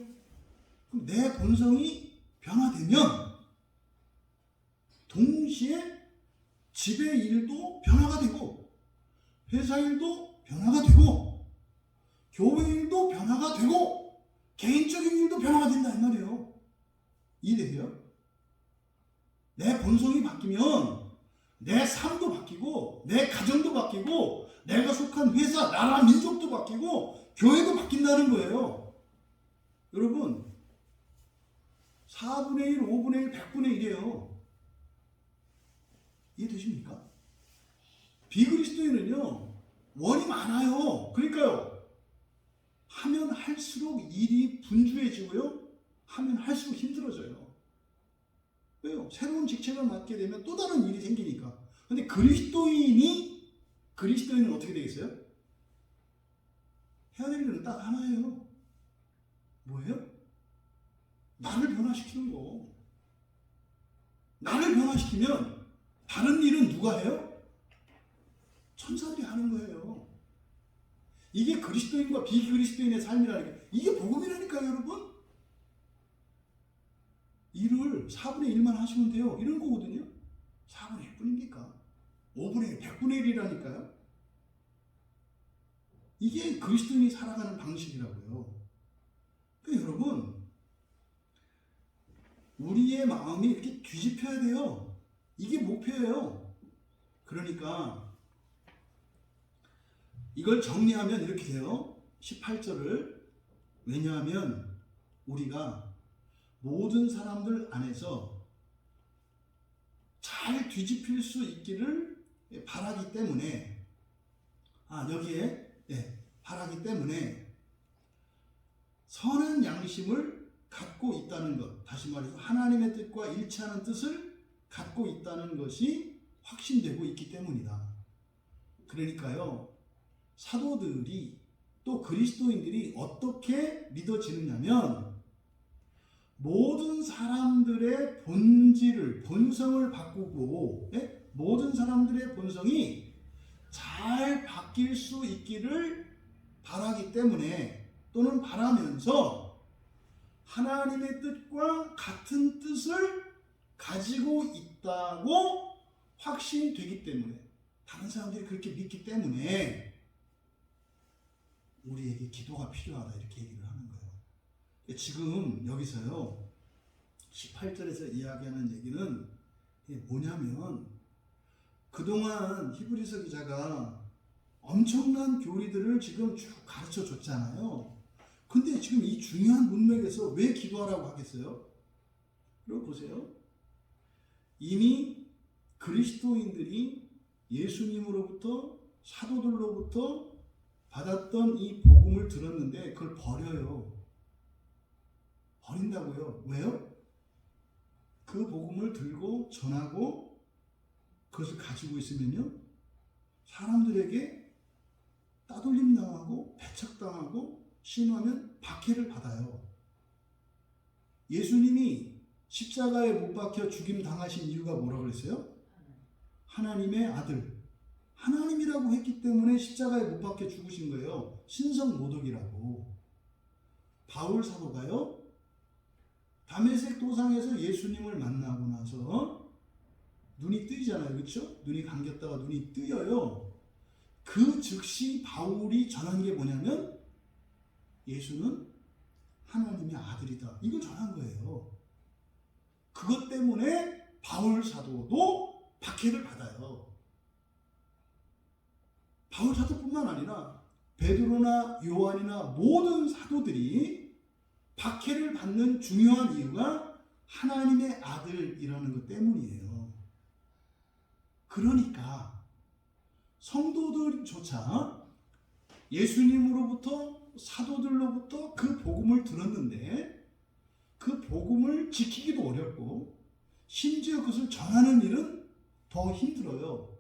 그럼 내 본성이 변화되면 동시에 집의 일도 변화가 되고, 회사 일도 변화가 되고, 교회 일도 변화가 되고, 개인적인 일도 변화가 된다 이 말이에요. 이해되세요? 내 본성이 바뀌면 내 삶도 바뀌고, 내 가정도 바뀌고, 내가 속한 회사, 나라, 민족도 바뀌고, 교회도 바뀐다는 거예요. 여러분, 4분의 1, 5분의 1, 100분의 1이에요. 이해되십니까? 비그리스도인은요, 원이 많아요. 그러니까요, 하면 할수록 일이 분주해지고요, 하면 할수록 힘들어져요. 왜요? 새로운 직책을 맡게 되면 또 다른 일이 생기니까. 근데 그리스도인은 어떻게 되겠어요? 해야 될 일은 딱 하나예요. 뭐예요? 나를 변화시키는 거. 나를 변화시키면 다른 일은 누가 해요? 천사들이 하는 거예요. 이게 그리스도인과 비그리스도인의 삶이라니까. 이게 복음이라니까요, 여러분. 일을 4분의 1만 하시면 돼요. 이런 거거든요. 4분의 1뿐입니까? 5분의 1, 100분의 1이라니까요. 이게 그리스도인이 살아가는 방식이라고요. 그러니까 여러분, 우리의 마음이 이렇게 뒤집혀야 돼요. 이게 목표예요. 그러니까 이걸 정리하면 이렇게 돼요. 18절을. 왜냐하면 우리가 모든 사람들 안에서 잘 뒤집힐 수 있기를 바라기 때문에, 바라기 때문에 선한 양심을 갖고 있다는 것, 다시 말해서 하나님의 뜻과 일치하는 뜻을 갖고 있다는 것이 확신되고 있기 때문이다. 그러니까요, 사도들이 또 그리스도인들이 어떻게 믿어지느냐면, 모든 사람들의 본성을 바꾸고, 모든 사람들의 본성이 잘 바뀔 수 있기를 바라기 때문에, 또는 바라면서 하나님의 뜻과 같은 뜻을 가지고 있다고 확신되기 때문에, 다른 사람들이 그렇게 믿기 때문에 우리에게 기도가 필요하다, 이렇게 얘기를 하는 거예요. 지금 여기서요, 18절에서 이야기하는 얘기는 뭐냐면, 그동안 히브리서 기자가 엄청난 교리들을 지금 쭉 가르쳐 줬잖아요. 근데 지금 이 중요한 문맥에서 왜 기도하라고 하겠어요? 여러분 보세요. 이미 그리스도인들이 예수님으로부터, 사도들로부터 받았던 이 복음을 들었는데 그걸 버려요. 버린다고요. 왜요? 그 복음을 들고 전하고 그것을 가지고 있으면요, 사람들에게 따돌림 당하고 배척당하고 심하면 박해를 받아요. 예수님이 십자가에 못 박혀 죽임 당하신 이유가 뭐라고 그랬어요? 하나님의 아들, 하나님이라고 했기 때문에 십자가에 못 박혀 죽으신 거예요. 신성 모독이라고. 바울 사도가요, 다메섹 도상에서 예수님을 만나고 나서 눈이 뜨이잖아요. 그렇죠? 눈이 감겼다가 눈이 뜨여요. 그 즉시 바울이 전한 게 뭐냐면 예수는 하나님의 아들이다. 이걸 전한 거예요. 그것 때문에 바울 사도도 박해를 받아요. 바울 사도뿐만 아니라 베드로나 요한이나 모든 사도들이 박해를 받는 중요한 이유가 하나님의 아들이라는 것 때문이에요. 그러니까 성도들조차 예수님으로부터 사도들로부터 그 복음을 들었는데 그 복음을 지키기도 어렵고 심지어 그것을 전하는 일은 더 힘들어요.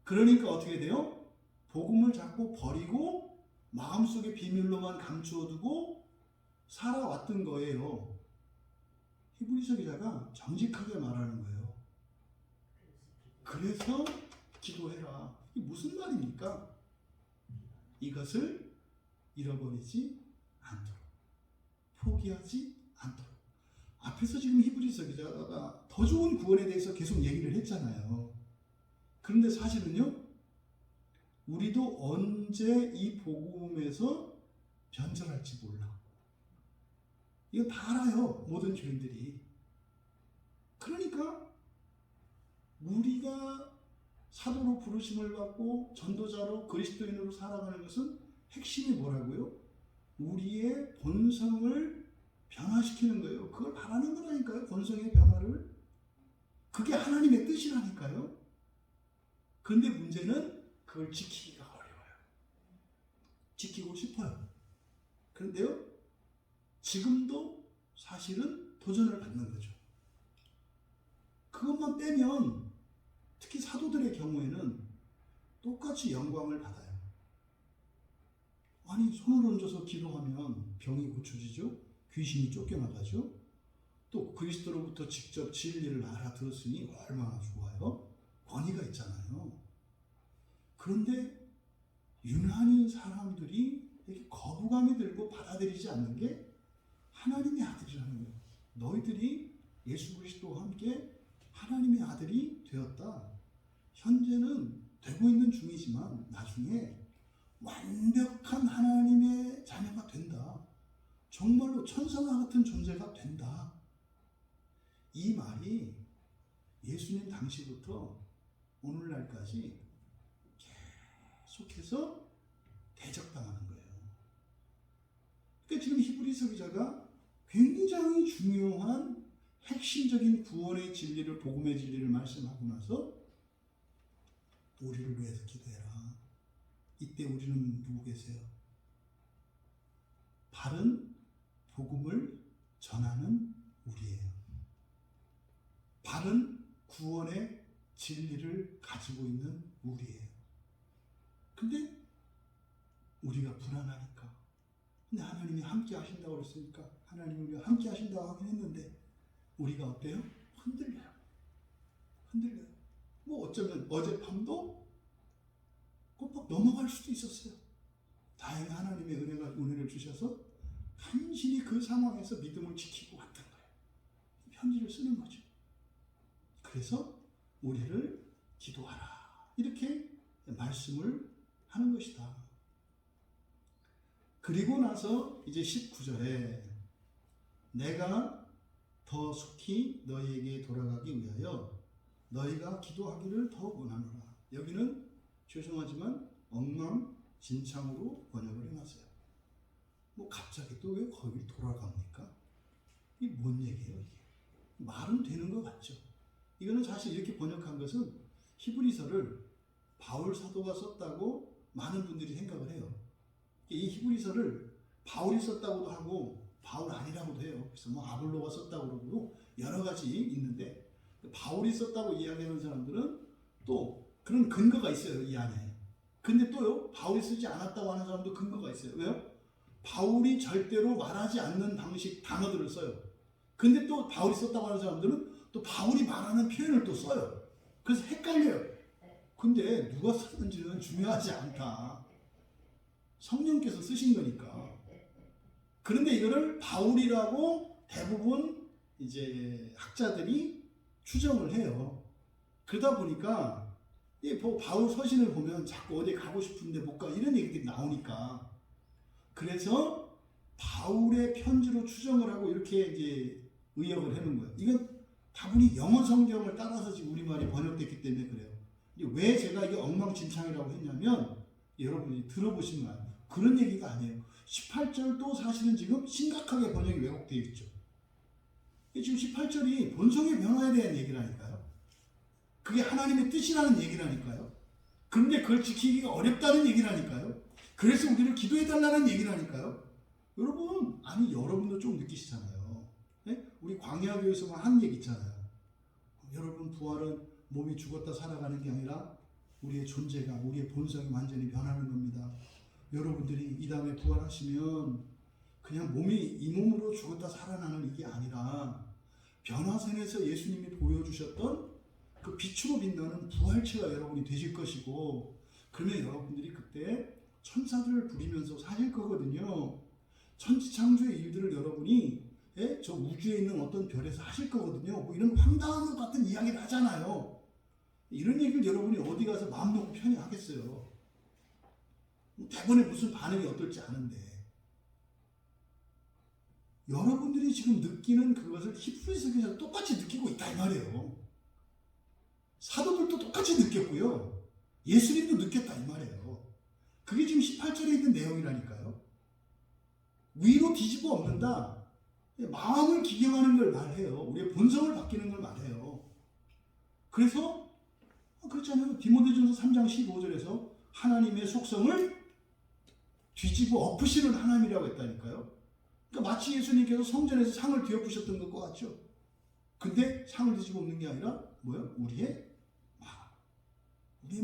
그러니까 어떻게 돼요? 복음을 자꾸 버리고 마음속에 비밀로만 감추어두고 살아왔던 거예요. 히브리서 기자가 정직하게 말하는 거예요. 그래서 기도해라. 이게 무슨 말입니까? 이것을 잃어버리지 않도록, 포기하지 않도록. 앞에서 지금 히브리서 기자가 더 좋은 구원에 대해서 계속 얘기를 했잖아요. 그런데 사실은요, 우리도 언제 이 복음에서 변절할지 몰라. 이거 다 알아요, 모든 교인들이. 그러니까 우리가 사도로 부르심을 받고 전도자로 그리스도인으로 살아가는 것은 핵심이 뭐라고요? 우리의 본성을 변화시키는 거예요. 그걸 바라는 거라니까요. 본성의 변화를. 그게 하나님의 뜻이라니까요. 그런데 문제는 그걸 지키기가 어려워요. 지키고 싶어요. 그런데요, 지금도 사실은 도전을 받는 거죠. 그것만 빼면 특히 사도들의 경우에는 똑같이 영광을 받아요. 아니, 손을 얹어서 기도하면 병이 고쳐지죠? 귀신이 쫓겨나가죠? 또 그리스도로부터 직접 진리를 알아들었으니 얼마나 좋아요? 권위가 있잖아요. 그런데 유난히 사람들이 이렇게 거부감이 들고 받아들이지 않는 게 하나님의 아들이라는 거예요. 너희들이 예수 그리스도와 함께 하나님의 아들이 되었다. 현재는 되고 있는 중이지만 나중에 완벽한 하나님의 자녀가 된다. 정말로 천사와 같은 존재가 된다. 이 말이 예수님 당시부터 오늘날까지 계속해서 대적당하는 거예요. 그러니까 지금 히브리서 기자가 굉장히 중요한 핵심적인 구원의 진리를, 복음의 진리를 말씀하고 나서 우리를 위해서 기도해라. 이때 우리는 누구 계세요? 바른 복음을 전하는 우리예요. 바른 구원의 진리를 가지고 있는 우리예요. 근데 우리가 불안하니까. 근데 하나님이 함께 하신다고 그랬으니까 하나님이 우리가 함께 하신다고 하긴 했는데 우리가 어때요? 흔들려요. 흔들려요. 뭐 어쩌면 어젯밤도 꼼빡 넘어갈 수도 있었어요. 다행히 하나님의 은혜를 주셔서 간신히 그 상황에서 믿음을 지키고 왔던 거예요. 편지를 쓰는 거죠. 그래서 우리를 기도하라. 이렇게 말씀을 하는 것이다. 그리고 나서 이제 19절에 내가 더 속히 너희에게 돌아가기 위하여 너희가 기도하기를 더 원하노라. 여기는 죄송하지만 엉망진창으로 번역을 해놨어요. 뭐 갑자기 또 왜 거기 돌아갑니까? 이게 뭔 얘기예요, 이게? 말은 되는 것 같죠. 이거는 사실 이렇게 번역한 것은 히브리서를 바울 사도가 썼다고 많은 분들이 생각을 해요. 이 히브리서를 바울이 썼다고도 하고 바울 아니라고도 해요. 그래서 뭐 아볼로가 썼다고 그러고 여러 가지 있는데 바울이 썼다고 이야기하는 사람들은 또 그런 근거가 있어요, 이 안에. 근데 또요, 바울이 쓰지 않았다고 하는 사람도 근거가 있어요. 왜요? 바울이 절대로 말하지 않는 방식, 단어들을 써요. 근데 또 바울이 썼다고 하는 사람들은 또 바울이 말하는 표현을 또 써요. 그래서 헷갈려요. 근데 누가 썼는지는 중요하지 않다. 성령께서 쓰신 거니까. 그런데 이거를 바울이라고 대부분 이제 학자들이 추정을 해요. 그러다 보니까 이 바울 서신을 보면 자꾸 어디 가고 싶은데 못 가 이런 얘기들이 나오니까, 그래서 바울의 편지로 추정을 하고 이렇게 이제 의역을 하는 거예요. 이건 다분히 영어 성경을 따라서 지금 우리말이 번역됐기 때문에 그래요. 왜 제가 이게 엉망진창이라고 했냐면, 여러분이 들어보시면 알아요. 그런 얘기가 아니에요. 18절도 사실은 지금 심각하게 번역이 왜곡되어 있죠. 지금 18절이 본성의 변화에 대한 얘기라니까요. 그게 하나님의 뜻이라는 얘기라니까요. 그런데 그걸 지키기가 어렵다는 얘기라니까요. 그래서 우리를 기도해달라는 얘기라니까요. 여러분, 아니 여러분도 좀 느끼시잖아요. 네? 우리 광야교회에서만 한 얘기 있잖아요. 여러분, 부활은 몸이 죽었다 살아가는 게 아니라 우리의 존재가, 우리의 본성이 완전히 변하는 겁니다. 여러분들이 이 다음에 부활하시면 그냥 몸이 이 몸으로 죽었다 살아나는 이게 아니라 변화선에서 예수님이 보여주셨던 그 빛으로 빛나는 부활체가 여러분이 되실 것이고, 그러면 여러분들이 그때 천사들을 부리면서 사실 거거든요. 천지창조의 일들을 여러분이 저 우주에 있는 어떤 별에서 하실 거거든요. 뭐 이런 황당한 것 같은 이야기를 하잖아요. 이런 얘기를 여러분이 어디 가서 마음 놓고 편히 하겠어요. 대본에 무슨 반응이 어떨지 아는데, 여러분들이 지금 느끼는 그것을 히브리서에서 똑같이 느끼고 있다 이 말이에요. 사도들도 똑같이 느꼈고요. 예수님도 느꼈다 이 말이에요. 그게 지금 18절에 있는 내용이라니까요. 위로 뒤집어 엎는다. 마음을 기경하는 걸 말해요. 우리의 본성을 바뀌는 걸 말해요. 그래서 그렇잖아요. 디모데전서 3장 15절에서 하나님의 속성을 뒤집어 엎으시는 하나님이라고 했다니까요. 그러니까 마치 예수님께서 성전에서 상을 뒤엎으셨던 것과 같죠. 근데 상을 뒤집어 엎는 게 아니라 뭐예요? 우리의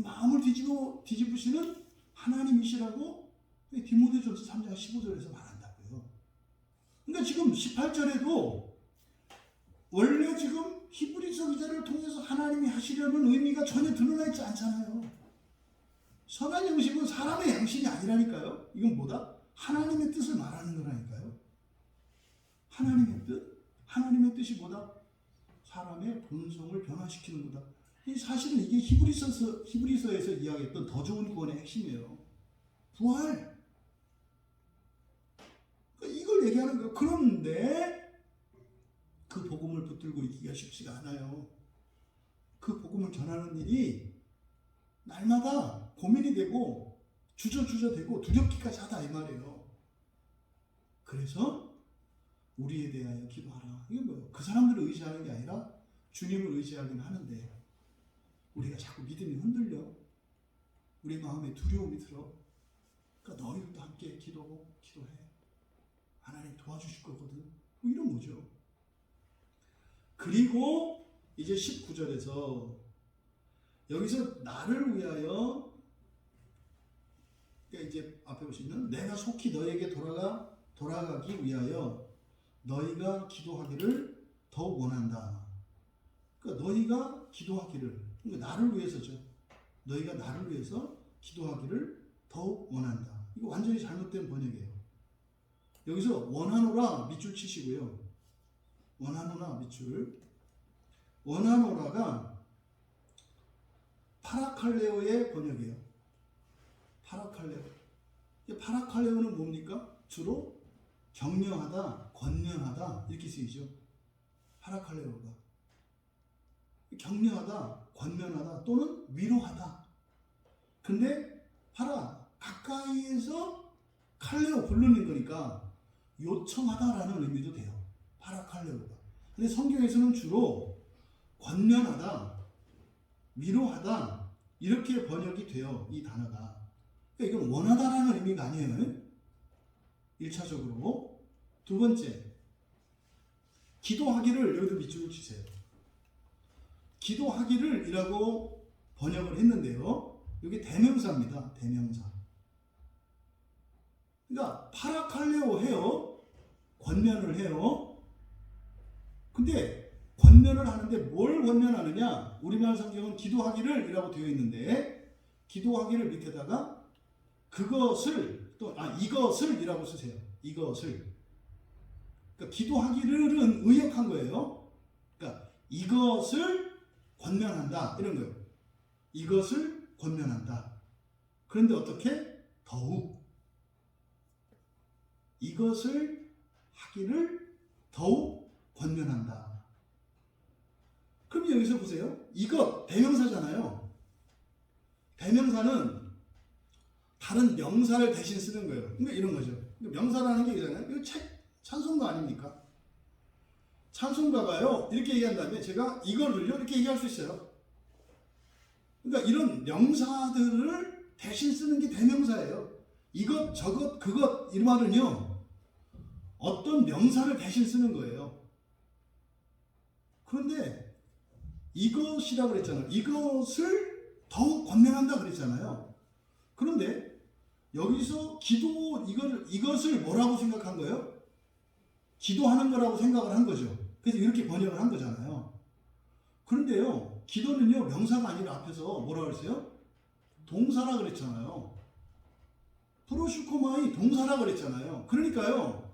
마음을 뒤집으시는 하나님이시라고 디모데전서 3장 15절에서 말한다고요. 그러니까 지금 18절에도 원래 지금 히브리서 기자를 통해서 하나님이 하시려는 의미가 전혀 드러나 있지 않잖아요. 선한 양심은 사람의 양심이 아니라니까요. 이건 뭐다? 하나님의 뜻을 말하는 거라니까요. 하나님의 뜻? 하나님의 뜻이 뭐다? 사람의 본성을 변화시키는 거다. 사실은 이게 히브리서에서 이야기했던 더 좋은 구원의 핵심이에요. 부활. 이걸 얘기하는 거예요. 그런데 그 복음을 붙들고 있기가 쉽지가 않아요. 그 복음을 전하는 일이 날마다 고민이 되고 주저되고 두렵기까지 하다 이 말이에요. 그래서 우리에 대하여 기도하라. 이게 뭐예요? 그 사람들을 의지하는 게 아니라 주님을 의지하긴 하는데 우리가 자꾸 믿음이 흔들려. 우리 마음에 두려움이 들어. 그러니까 너희들도 함께 기도해. 하나님 도와주실 거거든. 뭐 이런 거죠. 그리고 이제 19절에서 여기서 나를 위하여, 그러니까 이제 앞에 보시면 내가 속히 너에게 돌아가기 위하여 너희가 기도하기를 더욱 원한다. 그러니까 너희가 기도하기를, 그러니까 나를 위해서죠. 너희가 나를 위해서 기도하기를 더욱 원한다. 이거 완전히 잘못된 번역이에요. 여기서 원하노라 밑줄 치시고요. 원하노라 밑줄. 원하노라가 파라칼레오의 번역이에요. 파라칼레오. 파라칼레오는 뭡니까? 주로 격려하다, 권면하다 이렇게 쓰이죠. 파라칼레오가 격려하다, 권면하다 또는 위로하다. 근데 가까이에서 칼레오 부르는 거니까 요청하다라는 의미도 돼요. 파라칼레오가. 근데 성경에서는 주로 권면하다, 위로하다 이렇게 번역이 돼요. 이 단어가. 그러니까 이건 원하다라는 의미가 아니에요. 1차적으로. 두 번째, 기도하기를 여기도 밑줄을 치세요. 기도하기를 이라고 번역을 했는데요. 이게 대명사입니다. 대명사. 그러니까 파라칼레오 해요. 권면을 해요. 근데 권면을 하는데 뭘 권면하느냐? 우리말 성경은 기도하기를 이라고 되어 있는데 기도하기를 밑에다가 그것을 또 이것을 이라고 쓰세요. 이것을. 그러니까 기도하기를은 의역한 거예요. 그러니까 이것을 권면한다 이런 거예요. 이것을 권면한다. 그런데 어떻게? 더욱 이것을 하기를 더욱 권면한다. 그럼 여기서 보세요. 이것 대명사잖아요. 대명사는 다른 명사를 대신 쓰는 거예요. 그러니까 이런 거죠. 명사라는 게 이잖아요. 이거 찬송가 아닙니까? 찬송가가요. 이렇게 얘기한 다음에 제가 이거를요 이렇게 얘기할 수 있어요. 그러니까 이런 명사들을 대신 쓰는 게 대명사예요. 이것, 저것, 그것 이 말은요 어떤 명사를 대신 쓰는 거예요. 그런데 이것이라고 그랬잖아요. 이것을 더욱 권면한다 그랬잖아요. 그런데 여기서 이것을 뭐라고 생각한 거예요? 기도하는 거라고 생각을 한 거죠. 그래서 이렇게 번역을 한 거잖아요. 그런데요, 기도는요, 명사가 아니라 앞에서 뭐라고 그랬어요? 동사라 그랬잖아요. 프로슈코마이 동사라 그랬잖아요. 그러니까요,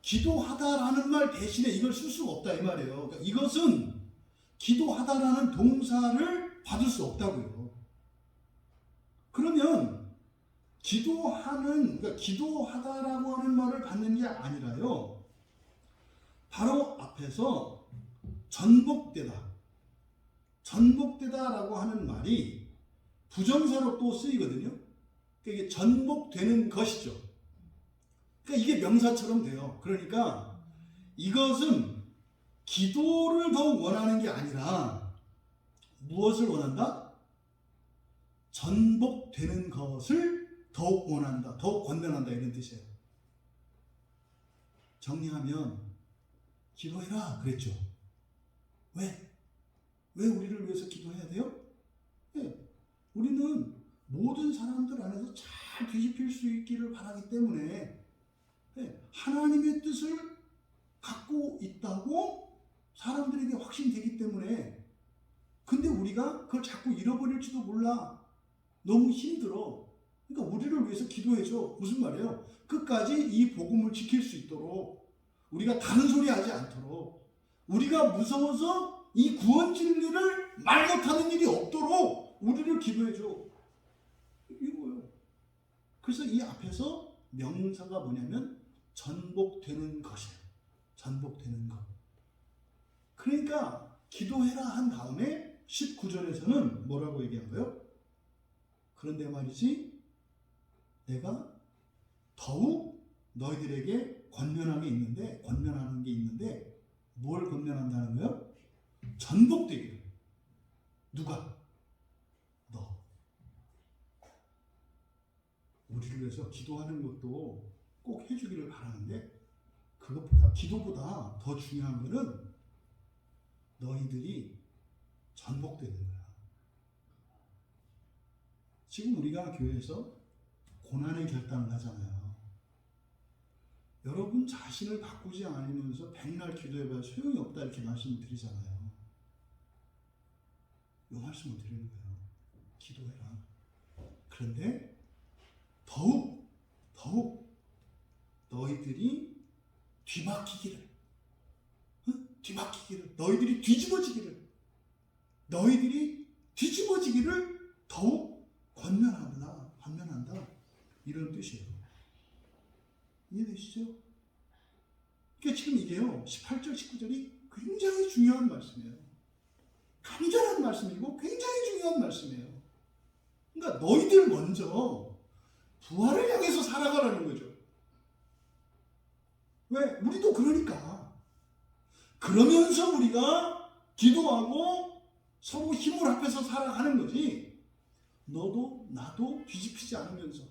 기도하다라는 말 대신에 이걸 쓸 수가 없다 이 말이에요. 그러니까 이것은 기도하다라는 동사를 받을 수 없다고요. 그러면 그러니까 기도하다라고 하는 말을 받는 게 아니라요. 바로 앞에서 전복되다라고 하는 말이 부정사로 또 쓰이거든요. 그러니까 이게 전복되는 것이죠. 그러니까 이게 명사처럼 돼요. 그러니까 이것은 기도를 더욱 원하는 게 아니라 무엇을 원한다? 전복되는 것을 더욱 원한다, 더욱 권면한다 이런 뜻이에요. 정리하면 기도해라 그랬죠. 왜 우리를 위해서 기도해야 돼요? 네, 우리는 모든 사람들 안에서 잘 뒤집힐 수 있기를 바라기 때문에 하나님의 뜻을 갖고 있다고 사람들에게 확신되기 때문에. 근데 우리가 그걸 자꾸 잃어버릴지도 몰라. 너무 힘들어. 그러니까 우리를 위해서 기도해줘. 무슨 말이에요? 끝까지 이 복음을 지킬 수 있도록, 우리가 다른 소리 하지 않도록, 우리가 무서워서 이 구원 진리를 말 못하는 일이 없도록 우리를 기도해줘. 이거예요. 그래서 이 앞에서 명사가 뭐냐면 전복되는 것이에요. 전복되는 것. 그러니까 기도해라 한 다음에 19절에서는 뭐라고 얘기한 거예요? 그런데 말이지 내가 더욱 너희들에게 권면하는 게 있는데 뭘 권면한다는 거예요? 전복되기를. 누가? 너. 우리를 위해서 기도하는 것도 꼭 해주기를 바라는데 기도보다 더 중요한 것은 너희들이 전복되는 거야. 지금 우리가 교회에서 고난의 결단을 하잖아요. 여러분 자신을 바꾸지 않으면서 백날 기도해봐야 소용이 없다 이렇게 말씀을 드리잖아요. 이 말씀을 드리는 거예요. 기도해라. 그런데 더욱 너희들이 뒤바뀌기를, 너희들이 뒤집어지기를 더욱 권면한다 이런 뜻이에요. 이해되시죠? 그러니까 지금 이게요 18절 19절이 굉장히 중요한 말씀이에요. 간절한 말씀이고 굉장히 중요한 말씀이에요. 그러니까 너희들 먼저 부활을 향해서 살아가라는 거죠. 왜? 우리도 그러니까. 그러면서 우리가 기도하고 서로 힘을 합해서 살아가는 거지. 너도 나도 뒤집히지 않으면서,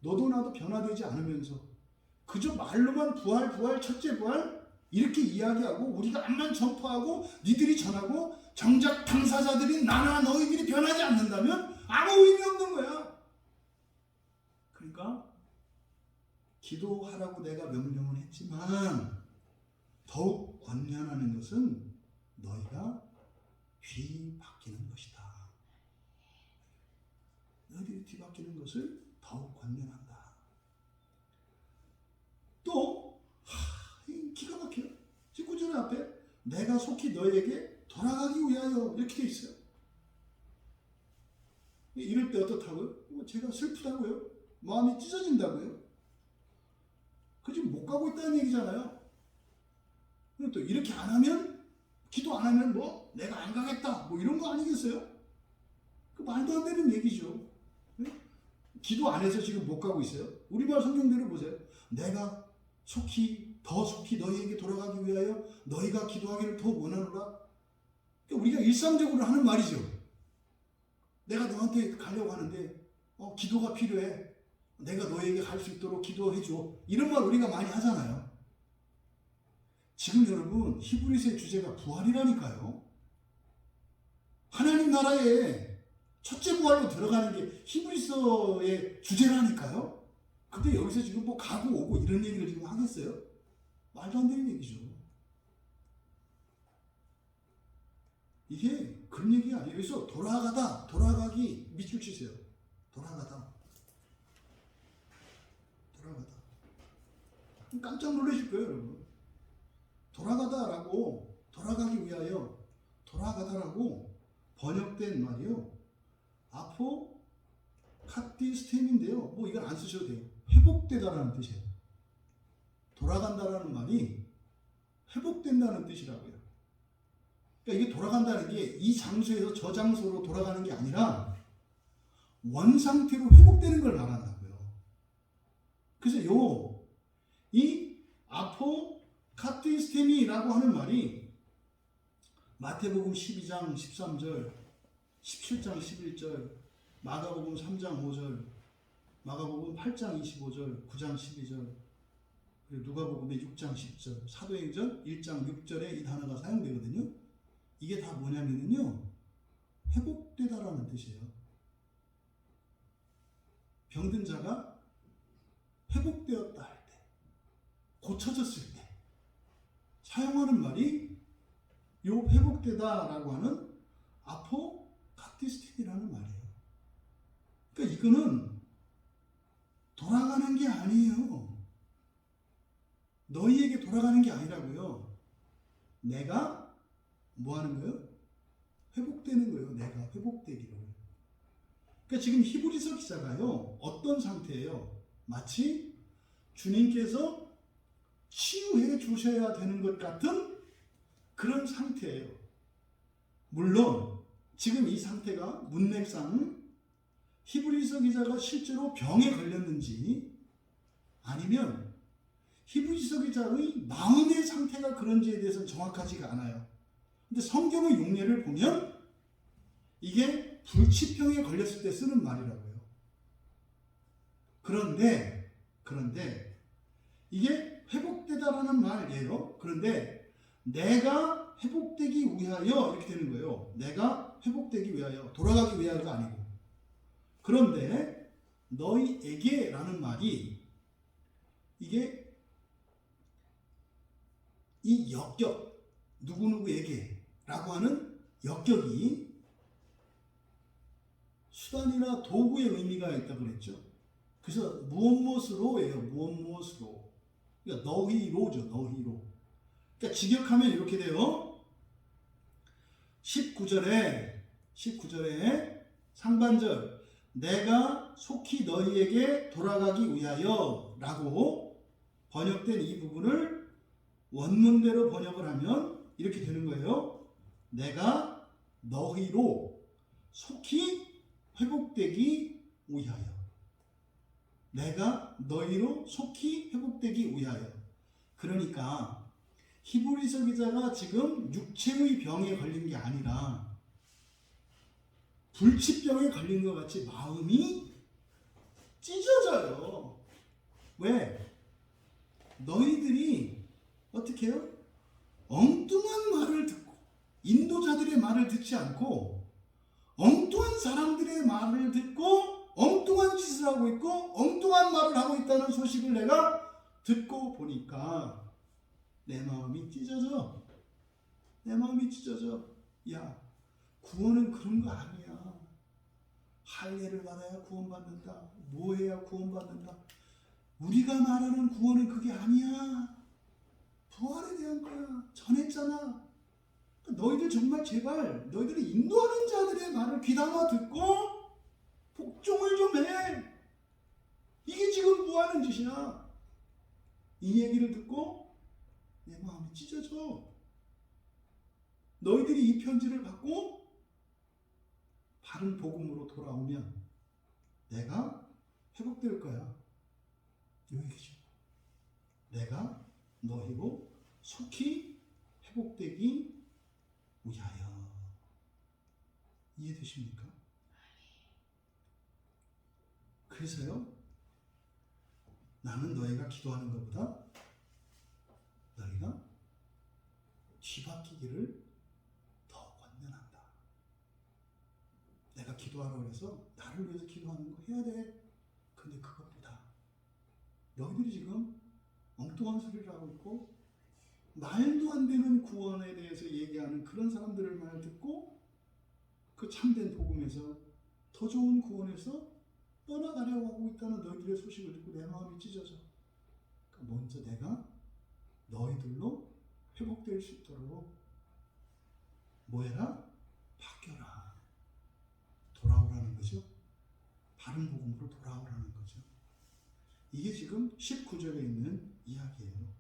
너도 나도 변화되지 않으면서 그저 말로만 부활 첫째 부활 이렇게 이야기하고 우리가 암만 전파하고 니들이 전하고 정작 당사자들인 나나 너희들이 변하지 않는다면 아무 의미 없는 거야. 그러니까 기도하라고 내가 명령을 했지만 더욱 권면하는 것은 너희가 뒤바뀌는 것이다. 너희들이 뒤바뀌는 것을 더욱 권면한다. 또 기가 막혀요. 19절 앞에 내가 속히 너희에게 돌아가기 위하여 이렇게 돼 있어요. 이럴 때 어떻다고요? 제가 슬프다고요? 마음이 찢어진다고요? 그 지금 못 가고 있다는 얘기잖아요. 그리고 또 이렇게 안 하면, 기도 안 하면 뭐 내가 안 가겠다 뭐 이런 거 아니겠어요? 그 말도 안 되는 얘기죠. 네? 기도 안 해서 지금 못 가고 있어요. 우리말 성경대로 보세요. 내가 더 속히 너희에게 돌아가기 위하여 너희가 기도하기를 더 원하노라. 그러니까 우리가 일상적으로 하는 말이죠. 내가 너한테 가려고 하는데 기도가 필요해. 내가 너희에게 갈 수 있도록 기도해줘. 이런 말 우리가 많이 하잖아요. 지금 여러분 히브리서의 주제가 부활이라니까요. 하나님 나라에 첫째 부활로 들어가는 게 히브리서의 주제라니까요. 근데 여기서 지금 뭐 가고 오고 이런 얘기를 지금 하겠어요? 말도 안 되는 얘기죠. 이게 그런 얘기가 아니에요. 그래서 돌아가기 밑줄 치세요. 돌아가다. 깜짝 놀라실 거예요, 여러분. 돌아가기 위하여, 돌아가다라고 번역된 말이요. 아포카티스템인데요. 뭐 이건 안 쓰셔도 돼요. 회복되다라는 뜻이에요. 돌아간다라는 말이 회복된다는 뜻이라고요. 그러니까 이게 돌아간다는 게 이 장소에서 저 장소로 돌아가는 게 아니라 원상태로 회복되는 걸 말한다고요. 그래서 이 아포카티스템이라고 하는 말이 마태복음 12장 13절, 17장 11절, 마가복음 3장 5절, 마가복음 8장 25절, 9장 12절, 그리고 누가복음의 6장 10절, 사도행전 1장 6절에 이 단어가 사용되거든요. 이게 다 뭐냐면요, 회복되다라는 뜻이에요. 병든 자가 회복되었다 할 때, 고쳐졌을 때 사용하는 말이 요 회복되다라고 하는 아포카티스틴이라는 말이에요. 그러니까 이거는 돌아가는 게 아니에요. 너희에게 돌아가는 게 아니라고요. 내가 뭐 하는 거예요? 회복되는 거예요. 내가 회복되기를. 그러니까 지금 히브리서 기자가요, 어떤 상태예요? 마치 주님께서 치유해 주셔야 되는 것 같은 그런 상태예요. 물론 지금 이 상태가 문맥상 히브리서 기자가 실제로 병에 걸렸는지 아니면 히브리서 기자의 마음의 상태가 그런지에 대해서는 정확하지가 않아요. 근데 성경의 용례를 보면 이게 불치병에 걸렸을 때 쓰는 말이라고요. 그런데 이게 회복되다라는 말이에요. 그런데 내가 회복되기 위하여 이렇게 되는 거예요. 내가 회복되기 위하여, 돌아가기 위하여가 아니고. 그런데 너희에게 라는 말이 이게 이 역격, 누구누구에게 라고 하는 역격이 수단이나 도구의 의미가 있다고 그랬죠. 그래서 무엇무엇으로예요. 무엇무엇으로. 그러니까 너희로죠. 너희로. 그러니까 직역하면 이렇게 돼요. 19절에 상반절 내가 속히 너희에게 돌아가기 위하여 라고 번역된 이 부분을 원문대로 번역을 하면 이렇게 되는 거예요. 내가 너희로 속히 회복되기 위하여. 내가 너희로 속히 회복되기 위하여. 그러니까 히브리서 기자가 지금 육체의 병에 걸린 게 아니라 불치병에 걸린 것 같이 마음이 찢어져요. 왜? 너희들이 어떻게 해요? 엉뚱한 말을 듣고 인도자들의 말을 듣지 않고 엉뚱한 사람들의 말을 듣고 엉뚱한 짓을 하고 있고 엉뚱한 말을 하고 있다는 소식을 내가 듣고 보니까 내 마음이 찢어져. 내 마음이 찢어져. 야, 구원은 그런 거 아니야. 할례를 받아야 구원받는다. 뭐 해야 구원받는다. 우리가 말하는 구원은 그게 아니야. 부활에 대한 거야. 전했잖아. 너희들 정말 제발 너희들이 인도하는 자들의 말을 귀담아 듣고 복종을 좀 해. 이게 지금 뭐 하는 짓이야. 이 얘기를 듣고 내 마음이 찢어져. 너희들이 이 편지를 받고 바른 복음으로 돌아오면 내가 회복될 거야. 이 얘기죠. 내가 너희로 속히 회복되기 위하여. 이해되십니까? 그래서요, 나는 너희가 기도하는 것보다 너희가 뒤바뀌기를 더 권면한다. 내가 기도하라고 해서 나를 위해서 기도하는 거 해야 돼. 근데 그것보다 너희들이 지금 엉뚱한 소리를 하고 있고 말도 안 되는 구원에 대해서 얘기하는 그런 사람들을 말 듣고 그 참된 복음에서 더 좋은 구원에서 떠나가려고 하고 있다는 너희들의 소식을 듣고 내 마음이 찢어져. 그러니까 먼저 내가 너희들로 회복될 수 있도록 뭐해라? 바뀌어라. 돌아오라는 거죠. 바른 복음으로 돌아오라는 거죠. 이게 지금 19절에 있는 이야기예요.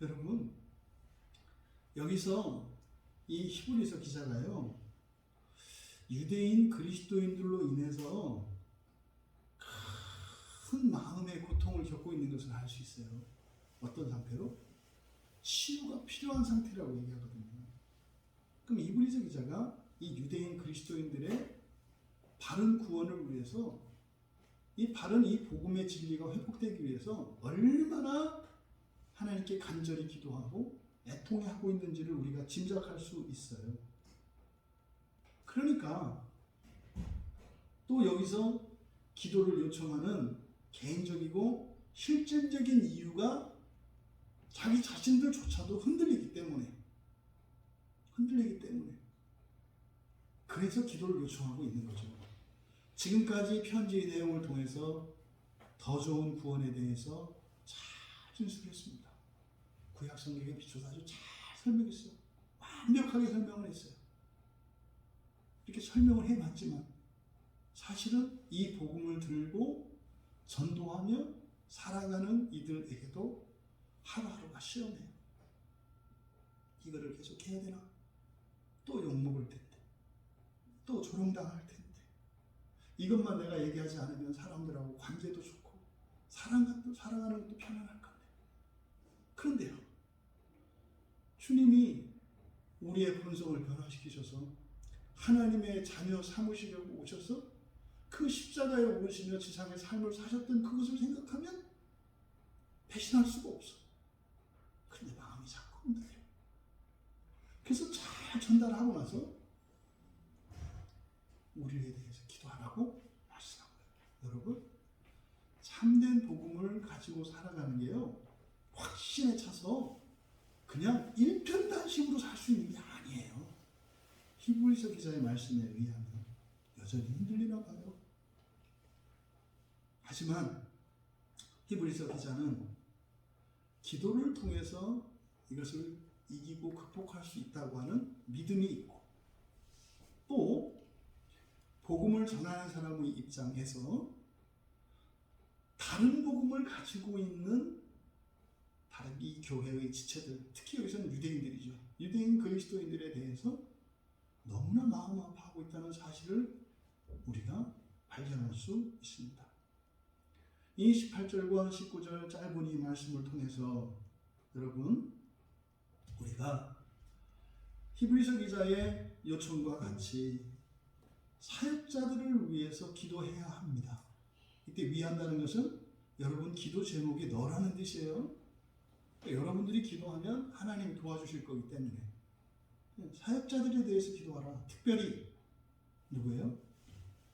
여러분, 여기서 이 히브리서 기자가요, 유대인 그리스도인들로 인해서 큰 마음의 고통을 겪고 있는 것을 알 수 있어요. 어떤 상태로? 치유가 필요한 상태라고 얘기하거든요. 그럼 히브리서 기자가 이 유대인 그리스도인들의 바른 구원을 위해서 이 바른 이 복음의 진리가 회복되기 위해서 얼마나 하나님께 간절히 기도하고 애통해하고 있는지를 우리가 짐작할 수 있어요. 그러니까 또 여기서 기도를 요청하는 개인적이고 실질적인 이유가 자기 자신들조차도 흔들리기 때문에 그래서 기도를 요청하고 있는 거죠. 지금까지 편지의 내용을 통해서 더 좋은 구원에 대해서 잘 진술했습니다. 구약 성경에 비춰서 아주 잘 설명했어요. 완벽하게 설명을 했어요. 이렇게 설명을 해봤지만 사실은 이 복음을 들고 전도하며 살아가는 이들에게도 하루하루가 시험해요. 이거를 계속 해야 되나? 또 욕먹을 텐데, 또 조롱당할 텐데, 이것만 내가 얘기하지 않으면 사람들하고 관계도 좋고 살아가는 것도 편안할 건데. 그런데요, 주님이 우리의 본성을 변화시키셔서 하나님의 자녀 삼으시려고 오셔서 그 십자가에 오르시며 지상의 삶을 사셨던 그것을 생각하면 배신할 수가 없어. 그런데 마음이 자꾸 흔들려. 그래서 잘 전달하고 나서 우리에 대해서 기도하라고 말씀하고요. 여러분, 참된 복음을 가지고 살아가는 게요, 확신에 차서 그냥 일편단심으로 살 수 있는 게 아니에요. 히브리서 기자의 말씀에 의하면 여전히 흔들리나 봐요. 하지만 히브리서 기자는 기도를 통해서 이것을 이기고 극복할 수 있다고 하는 믿음이 있고, 또 복음을 전하는 사람의 입장에서 다른 복음을 가지고 있는 다른 이 교회의 지체들, 특히 여기서는 유대인들이죠. 유대인 그리스도인들에 대해서 너무나 마음 아파하고 있다는 사실을 우리가 발견할 수 있습니다. 이 18절과 19절 짧은 이 말씀을 통해서 여러분, 우리가 히브리서 기자의 요청과 같이 사역자들을 위해서 기도해야 합니다. 이때 위한다는 것은 여러분 기도 제목이 너라는 뜻이에요. 그러니까 여러분들이 기도하면 하나님이 도와주실 거기 때문에 사역자들에 대해서 기도하라. 특별히 누구예요?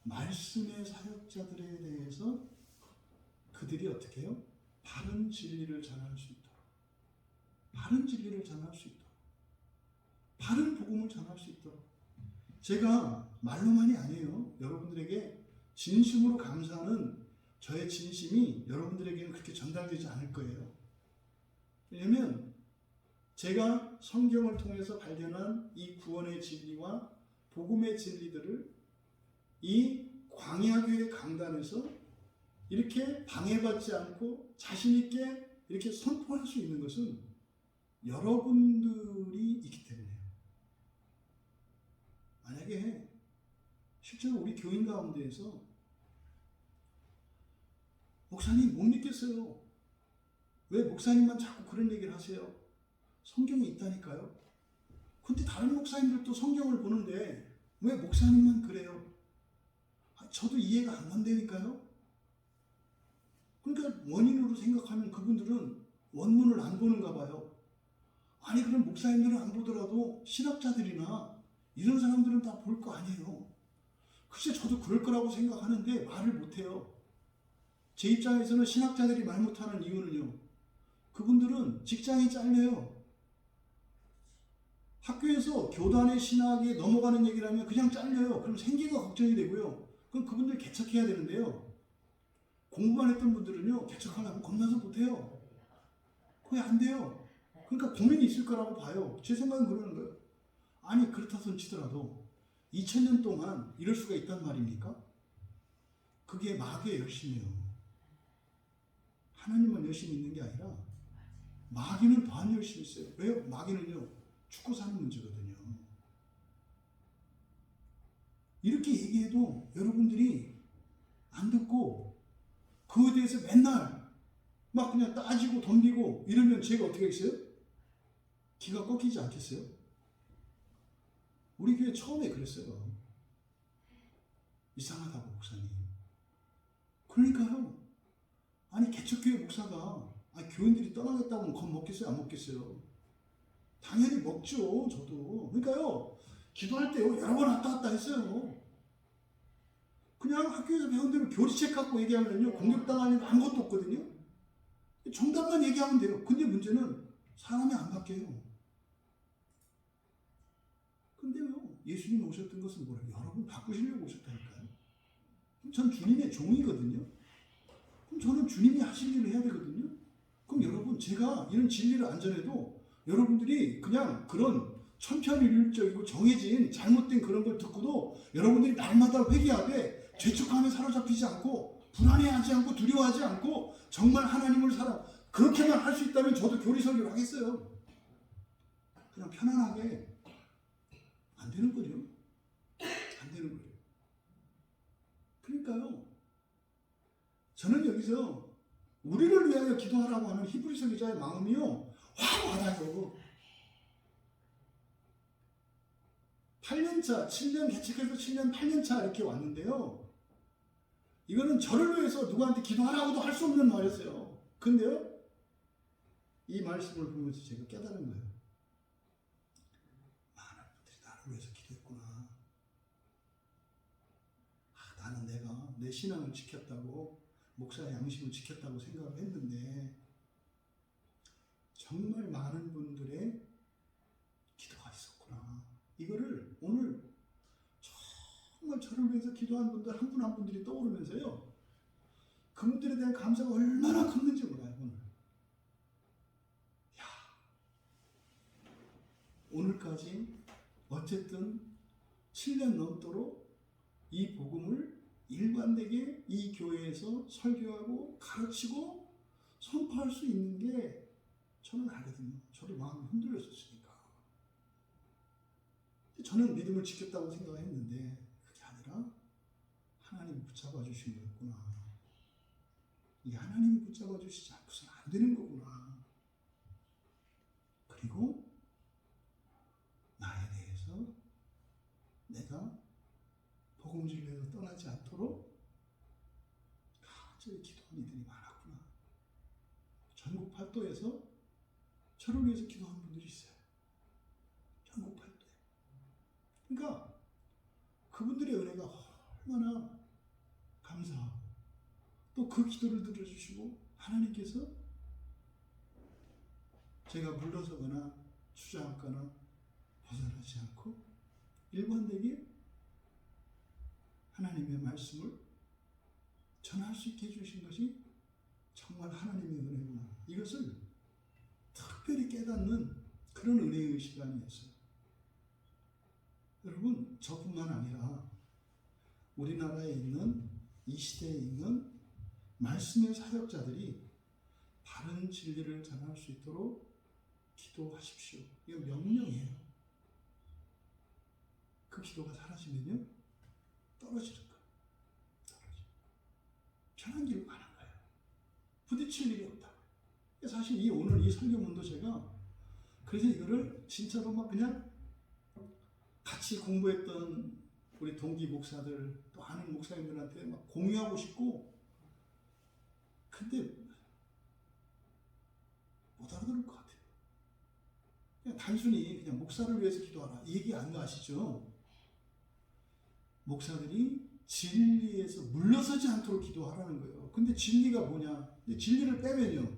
말씀의 사역자들에 대해서 그들이 어떻게 해요? 바른 진리를 전할 수 있도록, 바른 진리를 전할 수 있도록, 바른 복음을 전할 수 있도록. 제가 말로만이 아니에요. 여러분들에게 진심으로 감사하는 저의 진심이 여러분들에게는 그렇게 전달되지 않을 거예요. 왜냐하면 제가 성경을 통해서 발견한 이 구원의 진리와 복음의 진리들을 이 광야교회 강단에서 이렇게 방해받지 않고 자신있게 이렇게 선포할 수 있는 것은 여러분들이 있기 때문에요. 만약에 실제로 우리 교인 가운데에서 목사님 못 믿겠어요. 왜 목사님만 자꾸 그런 얘기를 하세요? 성경에 있다니까요. 근데 다른 목사님들도 성경을 보는데 왜 목사님만 그래요? 저도 이해가 안 간다니까요. 그러니까 원인으로 생각하면 그분들은 원문을 안 보는가 봐요. 아니 그럼 목사님들은 안 보더라도 신학자들이나 이런 사람들은 다 볼 거 아니에요. 글쎄 저도 그럴 거라고 생각하는데 말을 못해요. 제 입장에서는 신학자들이 말 못하는 이유는요. 그분들은 직장이 잘려요. 학교에서 교단의 신학에 넘어가는 얘기를 하면 그냥 잘려요. 그럼 생계가 걱정이 되고요. 그럼 그분들 개척해야 되는데요. 공부만 했던 분들은요. 개척하려고 겁나서 못해요. 그게 안 돼요. 그러니까 고민이 있을 거라고 봐요. 제 생각은 그러는 거예요. 아니 그렇다 손 치더라도 2000년 동안 이럴 수가 있단 말입니까? 그게 마귀의 열심이에요. 하나님만 열심히 있는 게 아니라 마귀는 더 열심히 있어요. 왜요? 마귀는요. 죽고 사는 문제거든요. 이렇게 얘기해도 여러분들이 안 듣고 그거에 대해서 맨날 막 그냥 따지고 덤비고 이러면 제가 어떻게 하겠어요? 기가 꺾이지 않겠어요? 우리 교회 처음에 그랬어요. 이상하다고 목사님. 그러니까요. 아니 개척교회 목사가 교인들이 떠나겠다고 하면 겁먹겠어요? 안 먹겠어요? 당연히 먹죠. 저도. 그러니까요. 기도할 때요. 여러 번 왔다 갔다 했어요. 그냥 학교에서 배운 대로 교리책 갖고 얘기하면요. 공격당할 일 아무것도 없거든요. 정답만 얘기하면 돼요. 근데 문제는 사람이 안 바뀌어요. 근데요. 예수님이 오셨던 것은 뭐래요? 여러분 바꾸시려고 오셨다니까요. 전 주님의 종이거든요. 그럼 저는 주님이 하실 일을 해야 되거든요. 그럼 여러분 제가 이런 진리를 안 전해도 여러분들이 그냥 그런 천편일률적이고 정해진 잘못된 그런 걸 듣고도 여러분들이 날마다 회개하되 죄책감에 사로잡히지 않고 불안해하지 않고 두려워하지 않고 정말 하나님을 그렇게만 할 수 있다면 저도 교리 설교를 하겠어요. 그냥 편안하게 안 되는 거죠. 안 되는 거죠. 그러니까요. 저는 여기서 우리를 위하여 기도하라고 하는 히브리서 기자의 마음이요. 확 와닿아요. 8년차, 7년 개척해서 7년, 8년차 이렇게 왔는데요. 이거는 저를 위해서 누구한테 기도하라고도 할 수 없는 말이었어요. 근데요. 이 말씀을 보면서 제가 깨달은 거예요. 많은 분들이 나를 위해서 기도했구나. 나는 내가 내 신앙을 지켰다고 목사의 양심을 지켰다고 생각을 했는데 정말 많은 분들의 기도가 있었구나. 이거를 오늘 정말 저를 위해서 기도한 분들 한 분 한 분들이 떠오르면서요. 그분들에 대한 감사가 얼마나 컸는지 몰라요. 오늘까지 어쨌든 7년 넘도록 이 복음을 일관되게 이 교회에서 설교하고 가르치고 선포할 수 있는 게 저는 알거든요. 저도 마음이 흔들렸었으니까. 저는 믿음을 지켰다고 생각했는데 그게 아니라 하나님이 붙잡아 주신 거였구나. 이 하나님이 붙잡아 주시지 않고서는 안 되는 거구나. 그리고 나에 대해서 내가 복음 진리에서 떠나지 않도록 간절히 기도한 이들이 많았구나. 전국 팔도에서 저를 위해서 기도한 분들이 있어요. 전국 팔도에. 그러니까 그분들의 은혜가 얼마나 감사하고 또 그 기도를 들어주시고 하나님께서 제가 물러서거나 주저앉거나 벗어나지 않고 일관되게 하나님의 말씀을 전할 수 있게 해주신 것이 정말 하나님의 은혜구나. 이것을 특별히 깨닫는 그런 은혜의 시간이었어요. 여러분, 저뿐만 아니라 우리나라에 있는 이 시대에 있는 말씀의 사역자들이 바른 진리를 전할 수 있도록 기도하십시오. 이거 명령이에요. 그 기도가 사라지면요 떨어지는 거예요. 편한 길로 가는 거예요. 부딪힐 일이 없다. 사실 오늘 이 설교문도 제가 그래서 이거를 진짜로 막 그냥 같이 공부했던 우리 동기 목사들 또 아는 목사님들한테 막 공유하고 싶고 근데 못 알아들을 것 같아요. 그냥 단순히 그냥 목사를 위해서 기도하라 이 얘기 안 아시죠? 목사들이 진리에서 물러서지 않도록 기도하라는 거예요. 근데 진리가 뭐냐? 근데 진리를 빼면요.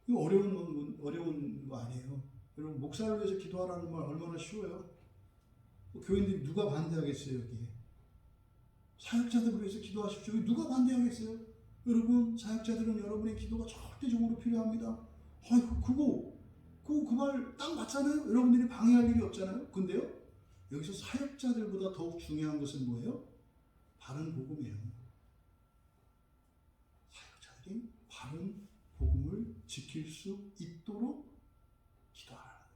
이거 어려운 거 아니에요. 여러분, 목사를 위해서 기도하라는 말 얼마나 쉬워요? 교인들이 누가 반대하겠어요, 여기에? 사역자들을 위해서 기도하십시오. 누가 반대하겠어요? 여러분, 사역자들은 여러분의 기도가 절대적으로 필요합니다. 그 말 딱 맞잖아요? 여러분들이 방해할 일이 없잖아요? 근데요, 여기서 사역자들보다 더욱 중요한 것은 뭐예요? 바른 복음이에요. 사역자들이 바른 복음을 지킬 수 있도록 기도하라는 거예요.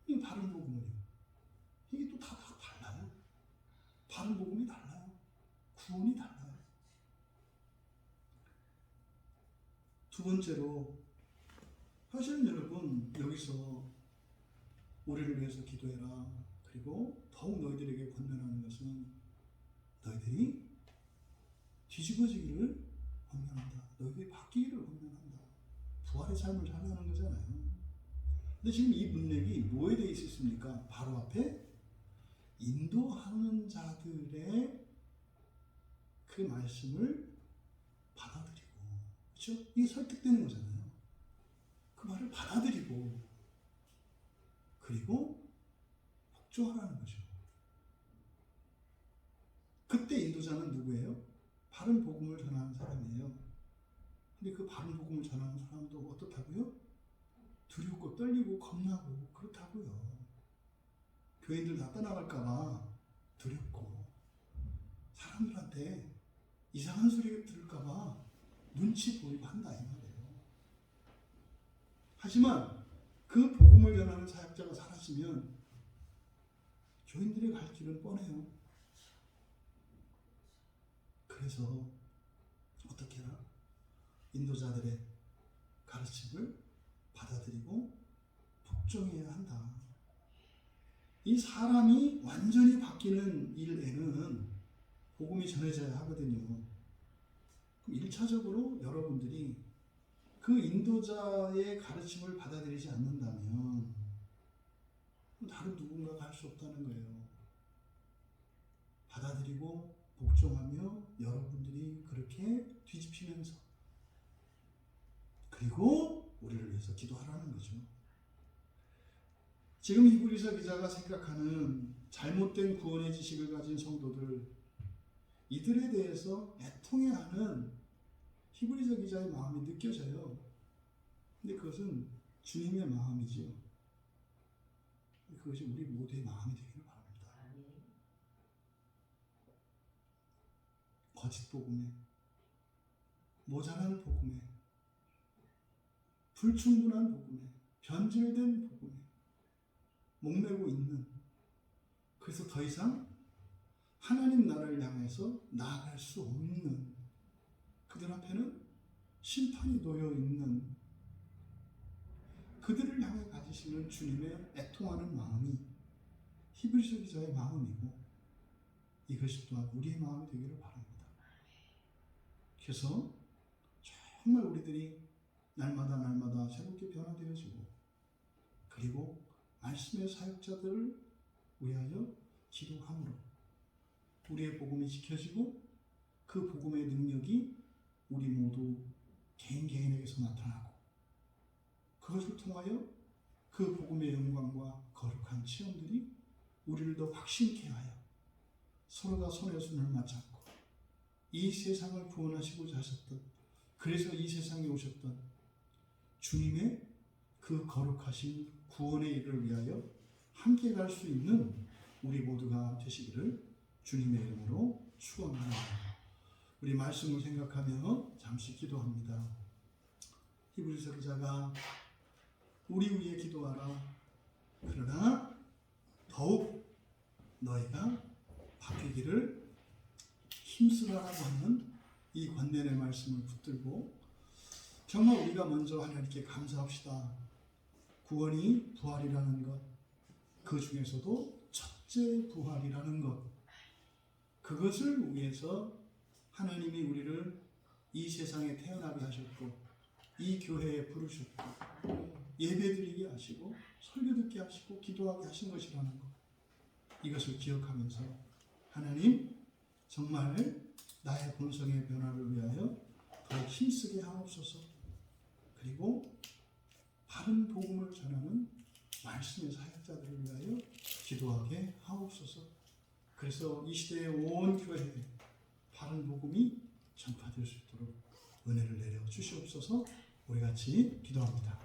이 바른 복음은요. 이게 또 다 달라요. 바른 복음이 달라요. 구원이 달라요. 두 번째로, 사실은 여러분, 여기서 우리를 위해서 기도해라. 그리고 더욱 너희들에게 권면하는 것은 너희들이 뒤집어지기를 권면한다. 너희들이 바뀌기를 권면한다. 부활의 삶을 살라는 거잖아요. 근데 지금 이 문맥이 뭐에 대해 있습니까? 바로 앞에 인도하는 자들의 그 말씀을 받아들이고, 그렇죠? 이게 설득되는 거잖아요. 그 말을 받아들이고, 그리고 복종하라는 거죠. 그때 인도자는 누구예요? 바른 복음을 전하는 사람이에요. 근데 그 바른 복음을 전하는 사람도 어떻다고요? 두렵고 떨리고 겁나고 그렇다고요. 교인들 다 떠나갈까봐 두렵고 사람들한테 이상한 소리 들을까봐 눈치 보이고 한다 이 말이에요. 하지만 그 복음을 전하는 사역자가 사라지면 교인들의 갈 길은 뻔해요. 그래서 어떻게 해라? 인도자들의 가르침을 받아들이고 복종해야 한다. 이 사람이 완전히 바뀌는 일에는 복음이 전해져야 하거든요. 그럼 1차적으로 여러분들이 그 인도자의 가르침을 받아들이지 않는다면 다른 누군가가 할 수 없다는 거예요. 받아들이고 복종하며 여러분들이 그렇게 뒤집히면서 그리고 우리를 위해서 기도하라는 거죠. 지금 히브리서 기자가 생각하는 잘못된 구원의 지식을 가진 성도들, 이들에 대해서 애통해하는 히브리서 기자의 마음이 느껴져요. 근데 그것은 주님의 마음이지요. 그것이 우리 모두의 마음이 되기를 바랍니다. 거짓 복음에, 모자란 복음에, 불충분한 복음에, 변질된 복음에 목매고 있는, 그래서 더 이상 하나님 나라를 향해서 나아갈 수 없는 그들 앞에는 심판이 놓여 있는 그들을 향해 가지시는 주님의 애통하는 마음이 히브리서 기자의 마음이고 이것이 또한 우리의 마음이 되기를 바랍니다. 그래서 정말 우리들이 날마다 새롭게 변화되어지고 그리고 말씀의 사역자들을 위하여 기도함으로 우리의 복음이 지켜지고 그 복음의 능력이 우리 모두 개인에게서 나타나고 그것을 통하여 그 복음의 영광과 거룩한 체험들이 우리를 더 확신케 하여 서로가 손에 손을 맞잡고 이 세상을 구원하시고자 하셨던, 그래서 이 세상에 오셨던 주님의 그 거룩하신 구원의 일을 위하여 함께 갈 수 있는 우리 모두가 되시기를 주님의 이름으로 축원합니다. 우리 말씀을 생각하며 잠시 기도합니다. 히브리서 기자가 우리 위해 기도하라. 그러나 더욱 너희가 바뀌기를 힘쓰라라고 하는 이 권면의 말씀을 붙들고 정말 우리가 먼저 하나님께 감사합시다. 구원이 부활이라는 것, 그 중에서도 첫째 부활이라는 것, 그것을 위해서 하나님이 우리를 이 세상에 태어나게 하셨고 이 교회에 부르셨고 예배드리게 하시고 설교 듣게 하시고 기도하게 하신 것이라는 것, 이것을 기억하면서 하나님 정말 나의 본성의 변화를 위하여 더욱 힘쓰게 하옵소서. 그리고 바른 복음을 전하는 말씀의 사역자들을 위하여 기도하게 하옵소서. 그래서 이 시대의 온 교회에 바른 복음이 전파될 수 있도록 은혜를 내려 주시옵소서. 우리 같이 기도합니다.